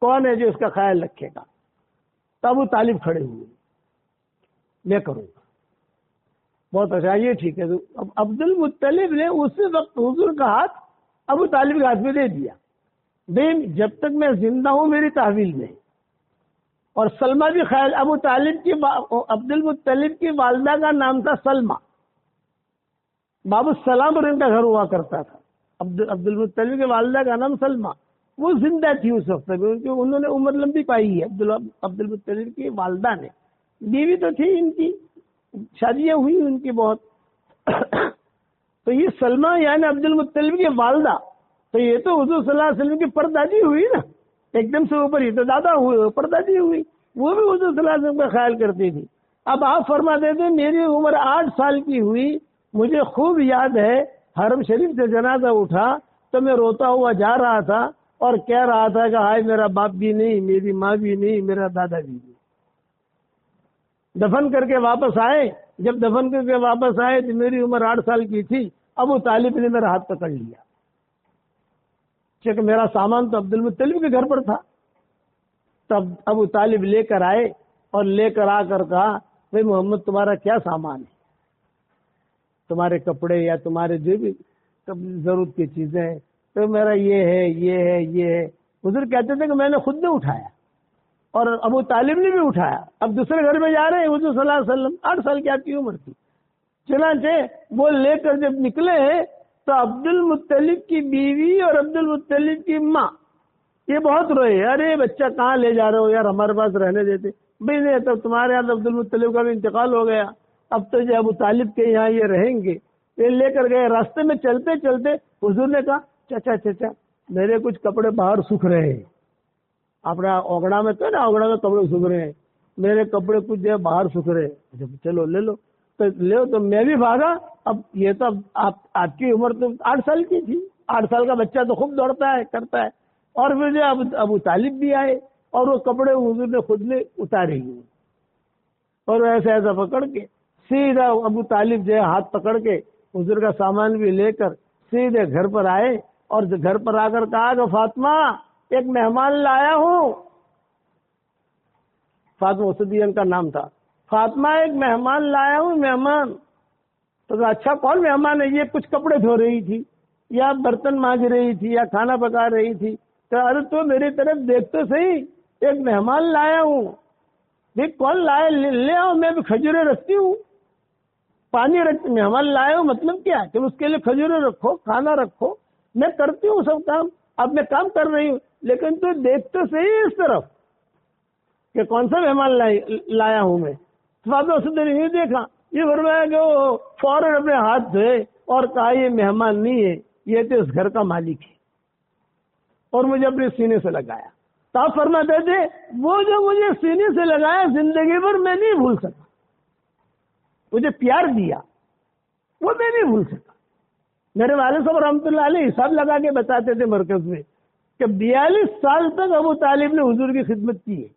کون ہے جو اس کا خیال رکھے گا۔ تو ابو طالب کھڑے ہوئے، میں کروں گا۔ بہت اچھا، یہ ٹھیک ہے۔ تو اب عبد المطلب نے اسی وقت حضور کا ہاتھ ابو طالب کے ہاتھ میں دے دیا، جب تک میں زندہ ہوں میری تحویل میں۔ اور سلمہ بھی خیال، ابو طالب کی عبد المطلب کی والدہ کا نام تھا سلمہ، باب السلام پر ان کا گھر ہوا کرتا تھا۔ عبد المطلب کی والدہ کا نام سلمہ، وہ زندہ تھی اس وقت میں، انہوں نے عمر لمبی پائی ہے عبد المطلب کی والدہ نے، بیوی تو تھی ان کی، شادیاں ہوئی ان کی بہت۔ تو یہ سلمہ یعنی عبد المطلب کی والدہ، تو یہ تو حضور صلی اللہ علیہ وسلم کی پردادی ہوئی نا، ایک دم سے اوپر ہی تو دادا ہوئے، پردادی ہوئی، وہ بھی حضور صلی اللہ علیہ وسلم کا خیال کرتی تھی۔ اب آپ فرماتے تھے میری عمر 8 سال کی ہوئی، مجھے خوب یاد ہے حرم شریف سے جنازہ اٹھا تو میں روتا ہوا جا رہا تھا اور کہہ رہا تھا کہ ہائے میرا باپ بھی نہیں، میری ماں بھی نہیں، میرا دادا بھی نہیں۔ دفن کر کے واپس آئے، جب دفن کر کے واپس آئے تو میری عمر 8 سال کی تھی، ابو طالب نے میرا ہاتھ پکڑ لیا، کیونکہ میرا سامان تو عبد المطلب کے گھر پر تھا۔ تب ابو طالب لے کر آئے اور لے کر آ کر کہا بھائی محمد تمہارا کیا سامان ہے، تمہارے کپڑے یا تمہارے جو بھی ضرورت کی چیزیں ہیں، تو میرا یہ ہے یہ ہے یہ ہے۔ حضور کہتے تھے کہ میں نے خود نے اٹھایا اور ابو طالب نے بھی اٹھایا۔ اب دوسرے گھر میں جا رہے ہیں حضور صلی اللہ علیہ وسلم، 8 سال کی آپ کی عمر تھی، چنانچہ وہ لے کر جب نکلے ہیں تو عبد المطلب کی بیوی اور عبد المطلب کی ماں یہ بہت روئے، ارے بچہ کہاں لے جا رہے ہو یار، ہمارے پاس رہنے دیتے۔ بھائی نہیں، تب تمہارے یہاں عبد المطلب کا بھی انتقال ہو گیا، اب تو جو ابو طالب کے یہاں یہ رہیں گے۔ یہ لے کر گئے، راستے میں چلتے چلتے حضور نے کہا چچا میرے کچھ کپڑے باہر سوکھ رہے ہیں، اپنا اوگڑا میں تو نا، اوگڑا میں کپڑے سوکھ رہے ہیں، میرے کپڑے کچھ جو باہر سوکھ رہے ہیں، چلو لے لو۔ تو لے تو میں بھی بھاگا۔ اب یہ تو آپ کی عمر تو 8 سال کی تھی، 8 سال کا بچہ تو خوب دوڑتا ہے کرتا ہے، اور پھر جو ابو طالب بھی آئے اور وہ کپڑے حضور نے خود نے اتارے ہوئے اور ایسا ایسا پکڑ کے سیدھا ابو طالب جو ہے ہاتھ پکڑ کے حضور کا سامان بھی لے کر سیدھے گھر پر آئے اور گھر پر آ کر کہا کہ فاطمہ ایک مہمان لایا ہوں. فاطمہ اسدیہ کا نام تھا. فاطمہ ایک مہمان لایا ہوں. مہمان تو اچھا کون مہمان ہے؟ یہ کچھ کپڑے دھو رہی تھی یا برتن مانج رہی تھی یا کھانا پکا رہی تھی. تو ارے تو میری طرف دیکھ تو صحیح, ایک مہمان لایا ہوں. دیکھ کون لایا, لے آؤ, میں بھی کھجورے رکھتی ہوں, پانی رکھ. مہمان لائے ہو مطلب کیا کہ اس کے لیے کھجورے رکھو, کھانا رکھو. میں کرتی ہوں سب کام, اب میں کام کر رہی ہوں, لیکن تو دیکھ تو صحیح اس طرف کہ کون سا مہمان لایا ہوں میں. فاطمہ اسد نے نہیں دیکھا, یہ فرمایا کہ وہ فوراً اپنے ہاتھ دھوئے اور کہا یہ مہمان نہیں ہے, یہ تو اس گھر کا مالک ہے, اور مجھے اپنے سینے سے لگایا. تو آپ فرماتے تھے وہ جو مجھے سینے سے لگایا زندگی بھر میں نہیں بھول سکا, مجھے پیار دیا وہ میں نہیں بھول سکا. میرے والد صاحب رحمۃ اللہ علیہ حساب لگا کے بتاتے تھے مرکز میں کہ 42 سال تک ابو طالب نے حضور کی خدمت کی ہے.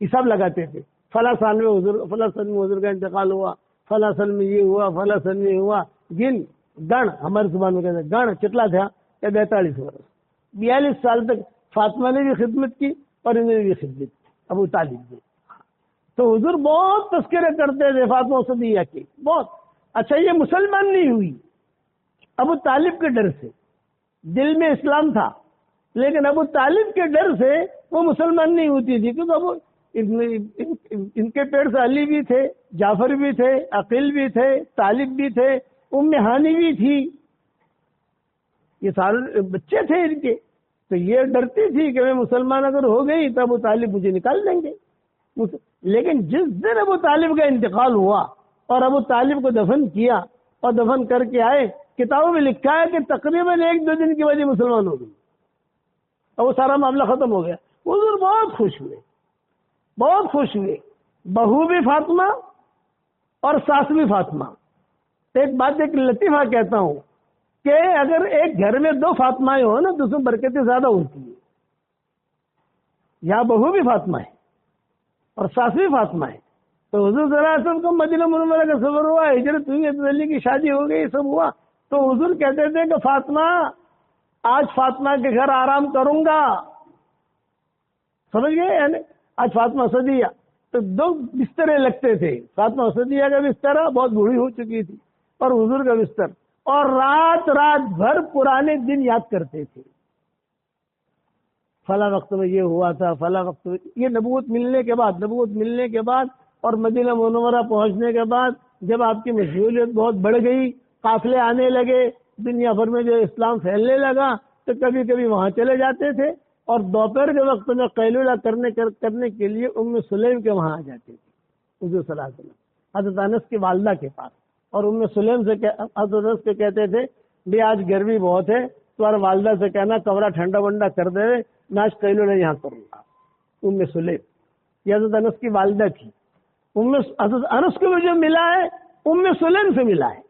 حساب لگاتے تھے, فلاں سال میں حضور کا انتقال ہوا, فلاں سال میں یہ ہوا, فلاں سال میں یہ ہوا. گن ہماری زبان میں کہتے ہیں گن چتلا تھا کہ 42 برس. 42 سال تک فاطمہ نے بھی خدمت کی اور انہوں نے بھی خدمت کی, ابو طالب نے. تو حضور بہت تذکرے کرتے تھے فاطمہ اسدیہ کے, بہت. اچھا یہ مسلمان نہیں ہوئی ابو طالب کے ڈر سے, دل میں اسلام تھا لیکن ابو طالب کے ڈر سے وہ مسلمان نہیں ہوتی تھی, کیونکہ ابو ان کے پیڑ سے علی بھی تھے, جعفر بھی تھے, عقیل بھی تھے, طالب بھی تھے, ام ہانی بھی تھی, یہ سارے بچے تھے ان کے. تو یہ ڈرتی تھی کہ میں مسلمان اگر ہو گئی تو ابو طالب مجھے نکال دیں گے. لیکن جس دن ابو طالب کا انتقال ہوا اور ابو طالب کو دفن کیا اور دفن کر کے آئے, کتابوں میں لکھا ہے کہ تقریباً 1-2 دن کی وجہ مسلمان ہو گئی اور وہ سارا معاملہ ختم ہو گیا. حضور بہت خوش ہوئے, بہت خوش ہوئے. بہو بھی فاطمہ اور ساس بھی فاطمہ. ایک بات ایک لطیفہ کہتا ہوں کہ اگر ایک گھر میں 2 فاطمائیں ہو نا تو اس میں برکتیں زیادہ ہوتی ہیں. یہاں بہو بھی فاطمہ ہے اور ساس بھی فاطمہ ہے. تو حضور صلی اللہ علیہ وسلم کو مدینہ منورہ کا سفر ہوا, ہجرت ہوئی, علی کی شادی ہو گئی, سب ہوا. تو حضور کہتے تھے کہ فاطمہ آج فاطمہ کے گھر آرام کروں گا, سمجھ گئے یعنی آج فاطمہ اسدیہ. تو 2 بسترے لگتے تھے, فاطمہ اسدیہ کا بستر بہت بوڑھی ہو چکی تھی اور حضور کا بستر, اور رات بھر پرانے دن یاد کرتے تھے. فلاں وقت میں یہ ہوا تھا, فلاں وقت میں. یہ نبوت ملنے کے بعد اور مدینہ منورہ پہنچنے کے بعد جب آپ کی مشغولیت بہت بڑھ گئی, قافلے آنے لگے, دنیا بھر میں جو اسلام پھیلنے لگا, تو کبھی کبھی وہاں چلے جاتے تھے اور دوپہر کے وقت میں قیلولہ کرنے کے لیے ام سلیم کے وہاں آ جاتے تھے حضور صلی اللہ علیہ وسلم, حضرت انس کی والدہ کے پاس. اور ام سلیم سے حضرت انس کے کہتے تھے بھی آج گرمی بہت ہے, تمہاری والدہ سے کہنا کمرہ ٹھنڈا ونڈا کر دے, میں آج قیلولہ یہاں کروں گا. ام سلیم یہ حضرت انس کی والدہ تھی. حضرت انس کو جو ملا ہے ام سلیم سے ملا ہے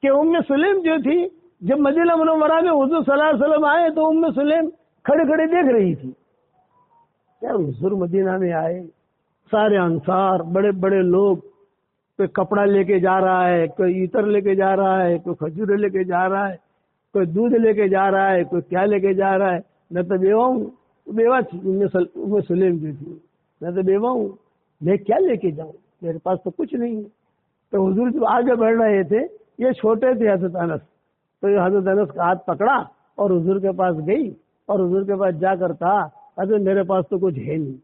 کہ ام سلیم جو تھی جب مدینہ منورہ میں حضور صلی اللہ علیہ وسلم آئے تو ام سلیم کھڑے کھڑے دیکھ رہی تھی. کیا حضور مدینہ میں آئے, سارے انصار بڑے بڑے لوگ, کوئی کپڑا لے کے جا رہا ہے, کوئی عطر لے کے جا رہا ہے, کوئی کھجورے لے کے جا رہا ہے, کوئی دودھ لے کے جا رہا ہے, کوئی کیا لے کے جا رہا ہے. میں تو بیوہ ہوں, بیوہ تھی ام سلیم جو تھی, میں تو بیوہ ہوں, میں کیا لے کے جاؤں, میرے پاس تو کچھ نہیں ہے. تو حضور جب آگے بڑھ رہے تھے, یہ چھوٹے تھے حضرت انس, تو یہ حضرت انس کا ہاتھ پکڑا اور حضور کے پاس گئی اور حضور کے پاس جا کر کہا حضرت میرے پاس تو کچھ ہے نہیں,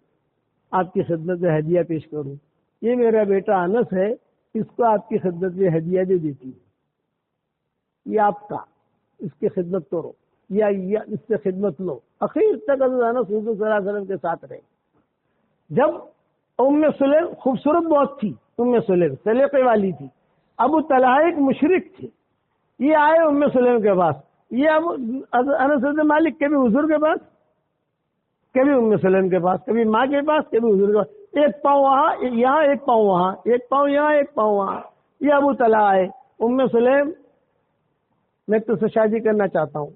آپ کی خدمت میں ہدیہ پیش کروں. یہ میرا بیٹا انس ہے, اس کو آپ کی خدمت میں ہدیہ دے دیتی ہوں, یہ آپ کا, اس کی خدمت کرو یا اس سے خدمت لو. اخیر تک حضرت انس حضور صلی اللہ علیہ وسلم کے ساتھ رہے. جب ام سلیم خوبصورت بہت تھی, ام سلیم سلیقے والی تھی, ابو طلحہ ایک مشرک تھے, یہ آئے ام سلیم کے پاس. یہ اب انس بن مالک کبھی حضور کے پاس, کبھی ام سلیم کے پاس, کبھی ماں کے پاس, کبھی حضور کے پاس. ایک پاؤں وہاں یہاں, ایک پاؤں وہاں, ایک پاؤں یہاں, ایک پاؤں وہاں. یہ ابو طلحہ آئے, ام سلیم میں تجھ سے شادی کرنا چاہتا ہوں.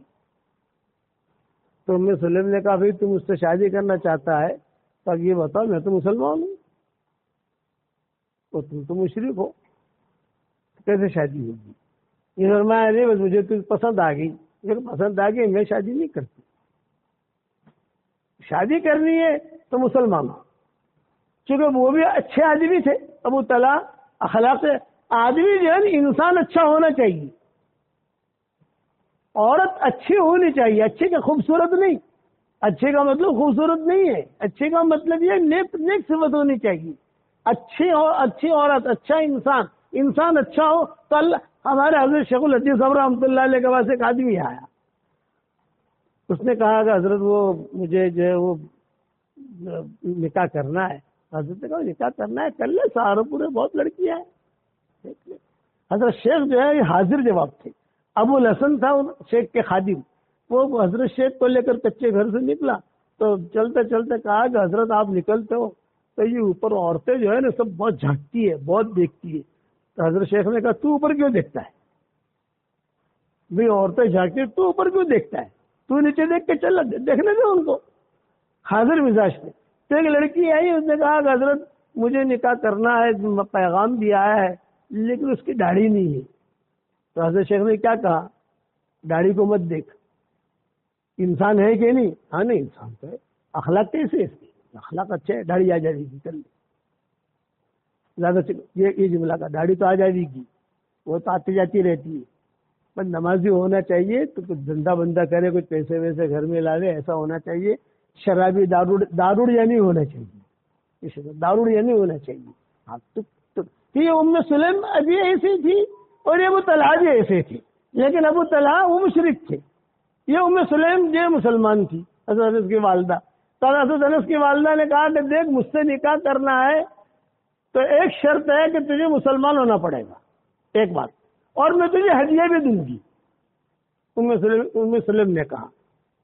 تو ام سلیم نے کہا بھائی تم مجھ سے شادی کرنا چاہتا ہے تو اب یہ بتاؤ میں تو مسلمان ہوں اور تم تو مشرک ہو، کیسے شادی ہوگی؟ یہ فرمایا نہیں بس مجھے تو پسند آ گئی، اگر پسند آ گئی میں شادی نہیں کرتی، شادی کرنی ہے تو مسلمان ہو۔ چونکہ وہ بھی اچھے آدمی تھے، ابو طلحہ اخلاق آدمی جو ہے انسان اچھا ہونا چاہیے، عورت اچھی ہونی چاہیے، اچھے کا خوبصورت نہیں، اچھے کا مطلب خوبصورت نہیں ہے، اچھے کا مطلب یہ نیک صفت ہونی چاہیے، اچھی عورت، اچھا انسان اچھا ہو تو اللہ۔ ہمارے حضرت شیخ الحدیث صاحب رحمۃ اللہ علیہ کے پاس ایک آدمی آیا، اس نے کہا کہ حضرت وہ مجھے جو ہے وہ نکاح کرنا ہے۔ حضرت نے کہا نکاح کرنا ہے کر لے، سہارنپور بہت لڑکیاں ہیں۔ حضرت شیخ جو ہے یہ حاضر جواب تھے۔ ابو الحسن تھا شیخ کے خادم، وہ حضرت شیخ کو لے کر کچے گھر سے نکلا تو چلتے چلتے کہا کہ حضرت آپ نکلتے ہو تو یہ اوپر عورتیں جو ہے نا سب بہت جھانکتی ہے، بہت دیکھتی ہے۔ تو حضرت شیخ نے کہا تو اوپر کیوں دیکھتا ہے؟ بھئی عورتیں جھانکتی تو اوپر کیوں دیکھتا ہے؟ تو نیچے دیکھ کے چل دیکھنے دے ان کو۔ حاضر مزاج تھے۔ تو ایک لڑکی آئی، اس نے کہا کہ حضرت مجھے نکاح کرنا ہے، پیغام بھی آیا ہے لیکن اس کی داڑھی نہیں ہے۔ تو حضرت شیخ نے کیا کہا؟ داڑھی کو مت دیکھ، انسان ہے کہ نہیں؟ ہاں نہیں انسان تو ہے، اخلاق کیسے اس کی؟ اخلاق اچھے ہے، داڑھی آ جائے گی، کر لے زیادہ یہ جملہ کا داڑھی تو آ جائے گی، وہ تو آتی جاتی رہتی ہے، پر نمازی ہونا چاہیے تو کچھ دھندا بندہ کرے، کچھ پیسے ویسے گھر میں لا لے، ایسا ہونا چاہیے۔ شرابی داروڑ یا نہیں ہونا چاہیے، داروڑ یا نہیں ہونا چاہیے۔ ہاں تو یہ ام سلیم ابھی ایسی تھی اور یہ ابو طلحہ بھی ایسے تھے، لیکن ابو طلحہ وہ مشرک تھے، یہ ام سلیم جو مسلمان تھی، حضرت انس کی والدہ۔ تو حضرت انس کی والدہ نے کہا کہ دیکھ مجھ سے نکاح کرنا ہے تو ایک شرط ہے کہ تجھے مسلمان ہونا پڑے گا، ایک بات، اور میں تجھے ہدیہ بھی دوں گی۔ ام سلیم نے کہا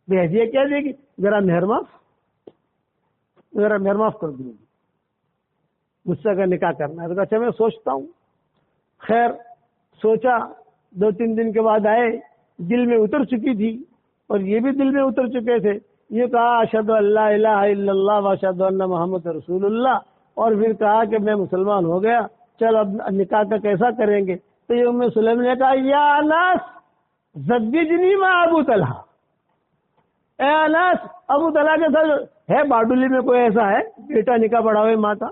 بے ہدیہ کیا دے گی؟ ذرا مہرماف کر دوں گی، مجھ سے اگر نکاح کرنا ہے تو اچھا میں سوچتا ہوں۔ خیر سوچا، 2-3 دن کے بعد آئے، دل میں اتر چکی تھی اور یہ بھی دل میں اتر چکے تھے۔ یہ کہا اشہد ان لا الہ الا اللہ واشہد ان محمد رسول اللہ، اور پھر کہا کہ میں مسلمان ہو گیا، چل اب نکاح کا کیسا کریں گے؟ تو یہ ام سلیم نے کہا یا انس زوجنی مع ابو طلحہ، اے انس ابو طلحہ کے ساتھ ہے باڈولی میں کوئی ایسا ہے بیٹا نکاح پڑھا ہوئے ماں کا؟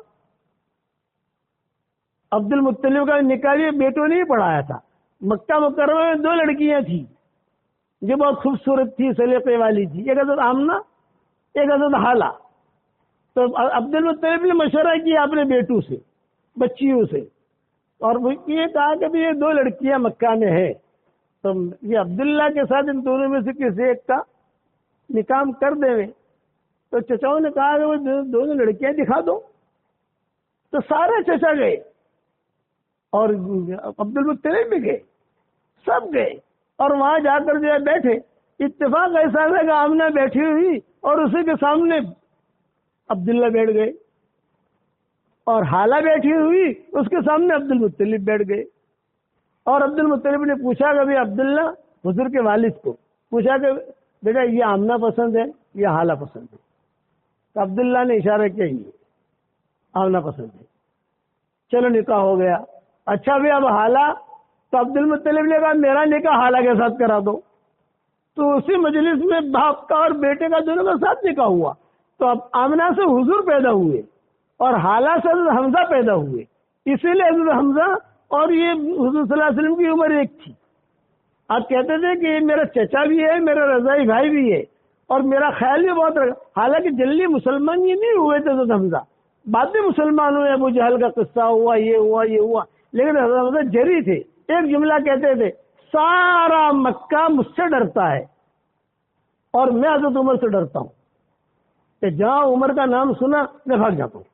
عبد المطلب کا نکاح بھی بیٹوں نے ہی پڑھایا تھا۔ مکہ مکرمہ میں 2 لڑکیاں تھیں جو بہت خوبصورت تھی، سلیقے والی تھی، ایک حضرت آمنہ، ایک حضرت حالہ۔ تو عبد المطلب نے مشورہ کیا اپنے بیٹوں سے، بچیوں سے، اور یہ کہا کہ یہ 2 لڑکیاں مکہ میں ہیں تو یہ عبداللہ کے ساتھ ان دونوں میں سے کسی ایک کا نکاح کر دیں۔ تو چچاؤں نے کہا کہ وہ 2 لڑکیاں دکھا دو۔ تو سارے چچا گئے اور عبد المطلب بھی گئے، سب گئے، اور وہاں جا کر جو ہے بیٹھے۔ اتفاق ایسا ہے کہ آمنہ بیٹھی ہوئی اور اسی کے سامنے عبداللہ بیٹھ گئے، اور حالہ بیٹھی ہوئی اس کے سامنے عبد المطلب بیٹھ گئے۔ اور عبد المطلب نے پوچھا کہ عبداللہ، حضور کے والد کو پوچھا کہ بیٹا یہ آمنہ پسند ہے یا حالہ پسند ہے؟ تو عبداللہ نے اشارہ کیا یہ آمنہ پسند ہے۔ چلو نکاح ہو گیا۔ اچھا بھی اب حالہ، تو عبد المطلب نے کہا میرا نکاح حالہ کے ساتھ کرا دو۔ تو اسی مجلس میں باپ کا اور بیٹے کا دونوں کا ساتھ نکاح ہوا۔ تو اب آمنہ سے حضور پیدا ہوئے اور حالہ سے حضرت حمزہ پیدا ہوئے، اسی لیے حضرت حمزہ اور یہ حضور صلی اللہ علیہ وسلم کی عمر ایک تھی۔ آپ کہتے تھے کہ یہ میرا چچا بھی ہے، میرا رضائی بھائی بھی ہے، اور میرا خیال بھی بہت رکھا۔ حالانکہ جلدی مسلمان یہ نہیں ہوئے تھے حضرت حمزہ، بعد میں مسلمان ہوئے، ابو جہل کا قصہ ہوا، یہ ہوا، لیکن حضرت حمزہ جری تھے۔ ایک جملہ کہتے تھے سارا مکہ مجھ سے ڈرتا ہے اور میں حضرت عمر سے ڈرتا ہوں، کہ جہاں عمر کا نام سنا میں بھاگ جاتا ہوں،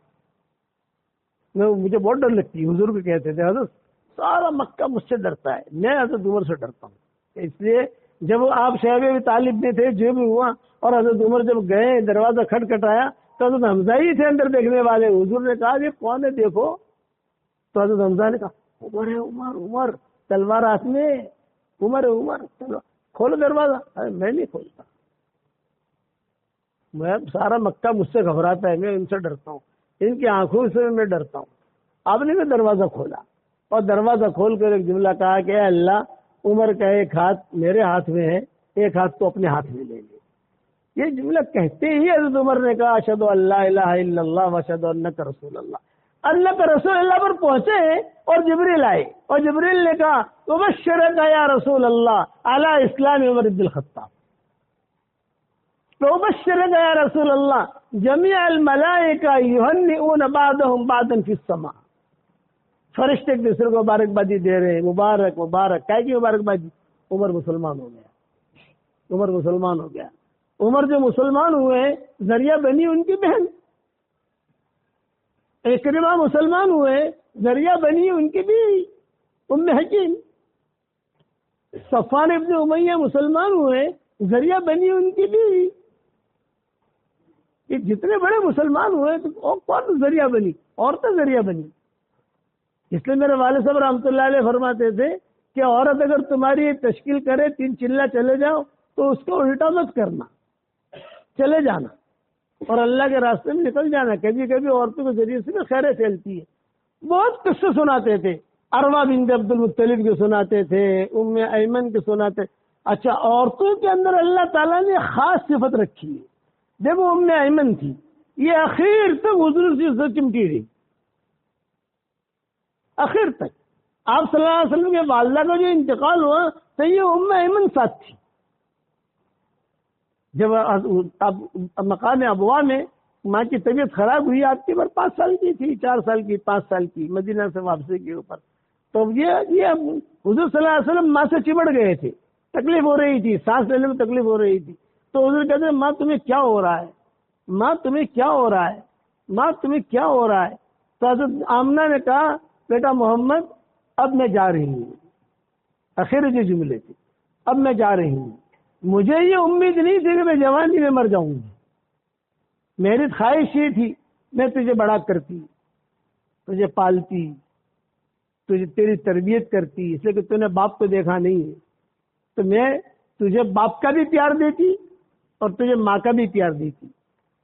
مجھے بہت ڈر لگتی ہے۔ حضور کو کہتے تھے حضرت سارا مکہ مجھ سے ڈرتا ہے، میں حضرت عمر سے ڈرتا ہوں۔ اس لیے جب آپ شعیب ابی طالب میں تھے، جو بھی ہوا، اور حضرت عمر جب گئے دروازہ کھٹکھٹایا تو حضرت حمزہ ہی تھے اندر دیکھنے والے۔ حضور نے کہا یہ کون ہے دیکھو، تو حضرت حمزہ نے کہا عمر ہے، عمر تلوار ہاتھ میں، عمر ہے، عمر، چلو کھولو دروازہ۔ میں نہیں کھولتا، میں سارا مکہ مجھ سے گھبراتا ہے، میں ان سے ڈرتا ہوں، ان کی آنکھوں سے میں ڈرتا ہوں۔ آپ نے بھی دروازہ کھولا اور دروازہ کھول کر ایک جملہ کہا کہ اے اللہ، عمر کا ایک ہاتھ میرے ہاتھ میں ہے، ایک ہاتھ تو اپنے ہاتھ میں لے لے۔ یہ جملہ کہتے ہی حضرت عمر نے کہا اشہد ان لا الہ الا اللہ واشہد انک رسول اللہ۔ اللہ کا رسول اللہ پر پہنچے اور جبریل آئے اور جبریل نے کہا وبشرک یا رسول اللہ علی اسلام عمر بن الخطاب، وبشرک یا رسول اللہ جمیع الملائکہ یہنئون بعضهم بعضا فی السماء۔ فرشتے ایک دوسرے کو مبارکبادی دے رہے ہیں، مبارک مبارک، کیا کی مبارکبادی؟ عمر مسلمان ہو گیا، عمر مسلمان ہو گیا۔ عمر جو مسلمان ہوئے ذریعہ بنی ان کی بہن، اکرمہ مسلمان ہوئے ذریعہ بنی ان کی بیوی ام حکیم، صفوان ابن امیہ مسلمان ہوئے ذریعہ بنی ان کی بیوی۔ یہ جتنے بڑے مسلمان ہوئے تو کون ذریعہ بنی؟ عورتیں ذریعہ بنی۔ اس لیے میرے والد صاحب رحمۃ اللہ علیہ فرماتے تھے کہ عورت اگر تمہاری تشکیل کرے 3 چلہ چلے جاؤ تو اس کو الٹا مت کرنا، چلے جانا اور اللہ کے راستے میں نکل جانا۔ کبھی کبھی عورتوں کے ذریعے سے بھی خیریں پھیلتی ہے۔ بہت قصے سناتے تھے، اروا بنت عبد المطلب کے سناتے تھے، ام ایمن کے سناتے۔ اچھا، عورتوں کے اندر اللہ تعالیٰ نے خاص صفت رکھی ہے۔ دیکھو ام ایمن تھی، یہ آخر تک حضور سے چمٹی رہی، آخر تک۔ آپ صلی اللہ علیہ وسلم کے والدہ کا جو انتقال ہوا تو یہ ام ایمن ساتھ تھی۔ جب مقام ابوا میں ماں کی طبیعت خراب ہوئی، آپ کی عمر 5 سال کی تھی، 4 سال کی، 5 سال کی، مدینہ سے واپسی کے اوپر، تو یہ حضور صلی اللہ علیہ وسلم ماں سے چمڑ گئے تھے، تکلیف ہو رہی تھی، سانس لینے میں تکلیف ہو رہی تھی۔ تو حضور کہتے ہیں ماں تمہیں کیا ہو رہا ہے، ماں تمہیں کیا ہو رہا ہے، ماں تمہیں کیا ہو رہا ہے؟ تو حضرت آمنہ نے کہا بیٹا محمد اب میں جا رہی ہوں، آخر جو جملے تھے، اب میں جا رہی ہوں، مجھے یہ امید نہیں تھی کہ میں جوانی میں مر جاؤں گی، میری خواہش یہ تھی میں تجھے بڑا کرتی، تجھے پالتی، تجھے تیری تربیت کرتی، اس لیے کہ تو نے باپ کو دیکھا نہیں ہے، تو میں تجھے باپ کا بھی پیار دیتی اور تجھے ماں کا بھی پیار دیتی،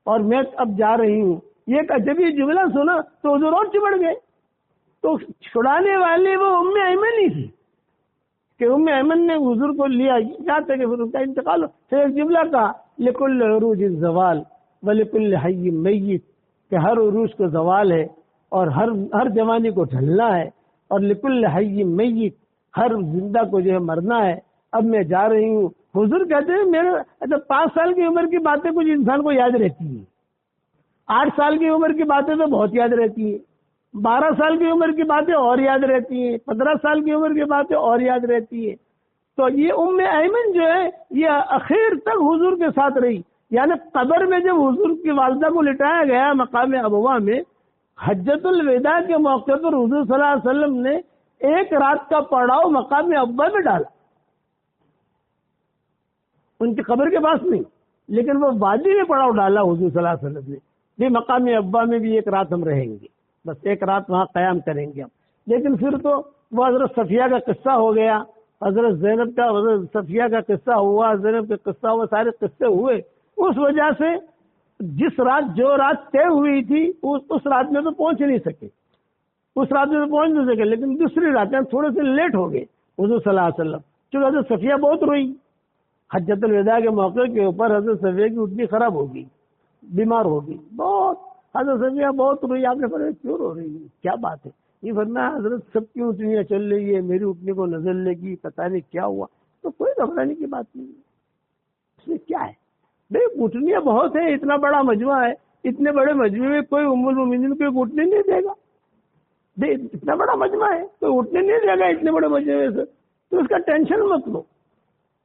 اور میں اب جا رہی ہوں۔ یہ جب یہ جملہ سنا تو حضور اور چمڑ گئے۔ تو چھڑانے والے وہ ام ایمن ہی تھی کہ ام ایمن نے حضور کو لیا، یہاں تک کہ پھر ان کا انتقال ہو۔ پھر ایک جملہ کہا لکل عروج الزوال ولکل حی میت، کہ ہر عروج کو زوال ہے اور ہر جوانی کو ڈھلنا ہے، اور لکل حی میت، ہر زندہ کو جو ہے مرنا ہے۔ اب میں جا رہی ہوں۔ حضور کہتے ہیں میرے 5 سال کی عمر کی باتیں کچھ انسان کو یاد رہتی ہیں، 8 سال کی عمر کی باتیں تو بہت یاد رہتی ہیں، 12 سال کی عمر کی باتیں اور یاد رہتی ہیں، 15 سال کی عمر کی باتیں اور یاد رہتی ہیں۔ تو یہ ام ایمن جو ہے یہ اخیر تک حضور کے ساتھ رہی، یعنی قبر میں جب حضور کی والدہ کو لٹایا گیا مقام ابوا میں، حجۃ الوداع کے موقع پر حضور صلی اللہ علیہ وسلم نے 1 رات کا پڑاؤ مقام ابوا میں ڈالا، ان کی قبر کے پاس نہیں، لیکن وہ وادی میں پڑاؤ ڈالا حضور صلی اللہ علیہ وسلم نے، بھی مقام ابوا میں بھی 1 رات ہم رہیں گے، بس 1 رات وہاں قیام کریں گے ہم۔ لیکن پھر تو وہ حضرت صفیہ کا قصہ ہو گیا، حضرت زینب کا، حضرت صفیہ کا قصہ ہوا، زینب کا قصہ ہوا، سارے قصے ہوئے۔ اس وجہ سے جس رات جو رات طے ہوئی تھی اس رات میں تو پہنچ نہیں سکے، اس رات میں تو پہنچ نہیں سکے، لیکن دوسری راتیں تھوڑے سے لیٹ ہو گئے حضور صلی اللہ علیہ وسلم، چونکہ حضرت صفیہ بہت روئی حجۃ الوداع کے موقع کے اوپر۔ حضرت صفیہ کی اٹھنی خراب ہو گئی، بیمار ہو گئی بہت، حضرت صفیہ بہت روئی۔ آپ نے فرمایا کیوں رو رہی ہے، کیا بات ہے؟ یہ فرمایا حضرت سب کی اٹھنیاں چل رہی ہے، میری اٹھنی کو نظر لگی، پتہ نہیں کیا ہوا۔ تو کوئی گھبرانے کی بات نہیں ہے، اس میں کیا ہے بھائی، اٹھنیاں بہت ہیں، اتنا بڑا مجمع ہے، اتنے بڑے مجمع میں کوئی ام المؤمنین کوئی اٹھنے نہیں دے گا، اتنا بڑا مجمع ہے کوئی اٹھنے نہیں دے گا اتنے بڑے مجمع سے، تو اس کا ٹینشن مت لو۔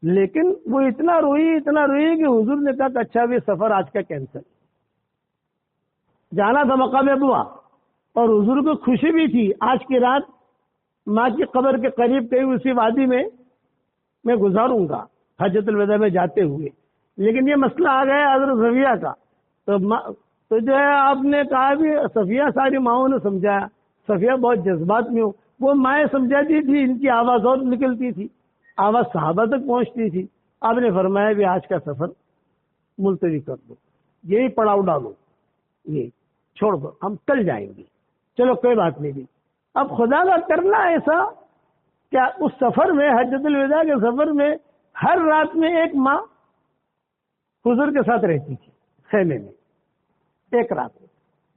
لیکن وہ اتنا روئی کہ حضور نے کہا کہ اچھا بھی سفر آج کا کینسل، جانا تھا مقام ابوا، اور حضور کو خوشی بھی تھی آج کی رات ماں کی قبر کے قریب کہیں اسی وادی میں گزاروں گا حجۃ الوداع میں جاتے ہوئے۔ لیکن یہ مسئلہ آ گیا حضرت صفیہ کا، تو جو ہے آپ نے کہا بھی صفیہ، ساری ماؤں نے سمجھایا، صفیہ بہت جذبات میں ہو، وہ مائیں سمجھاتی تھی، ان کی آواز اور نکلتی تھی، آواز صحابہ تک پہنچتی تھی۔ آپ نے فرمایا بھی آج کا سفر ملتوی کر دو، یہی پڑاؤ ڈالو، یہ چھوڑ دو، ہم کل جائیں گے، چلو کوئی بات نہیں بھی۔ اب خدا کا کرنا ایسا کیا اس سفر میں، حجۃ الوداع کے سفر میں، ہر رات میں ایک ماں حضور کے ساتھ رہتی تھی خیمے میں، ایک رات میں،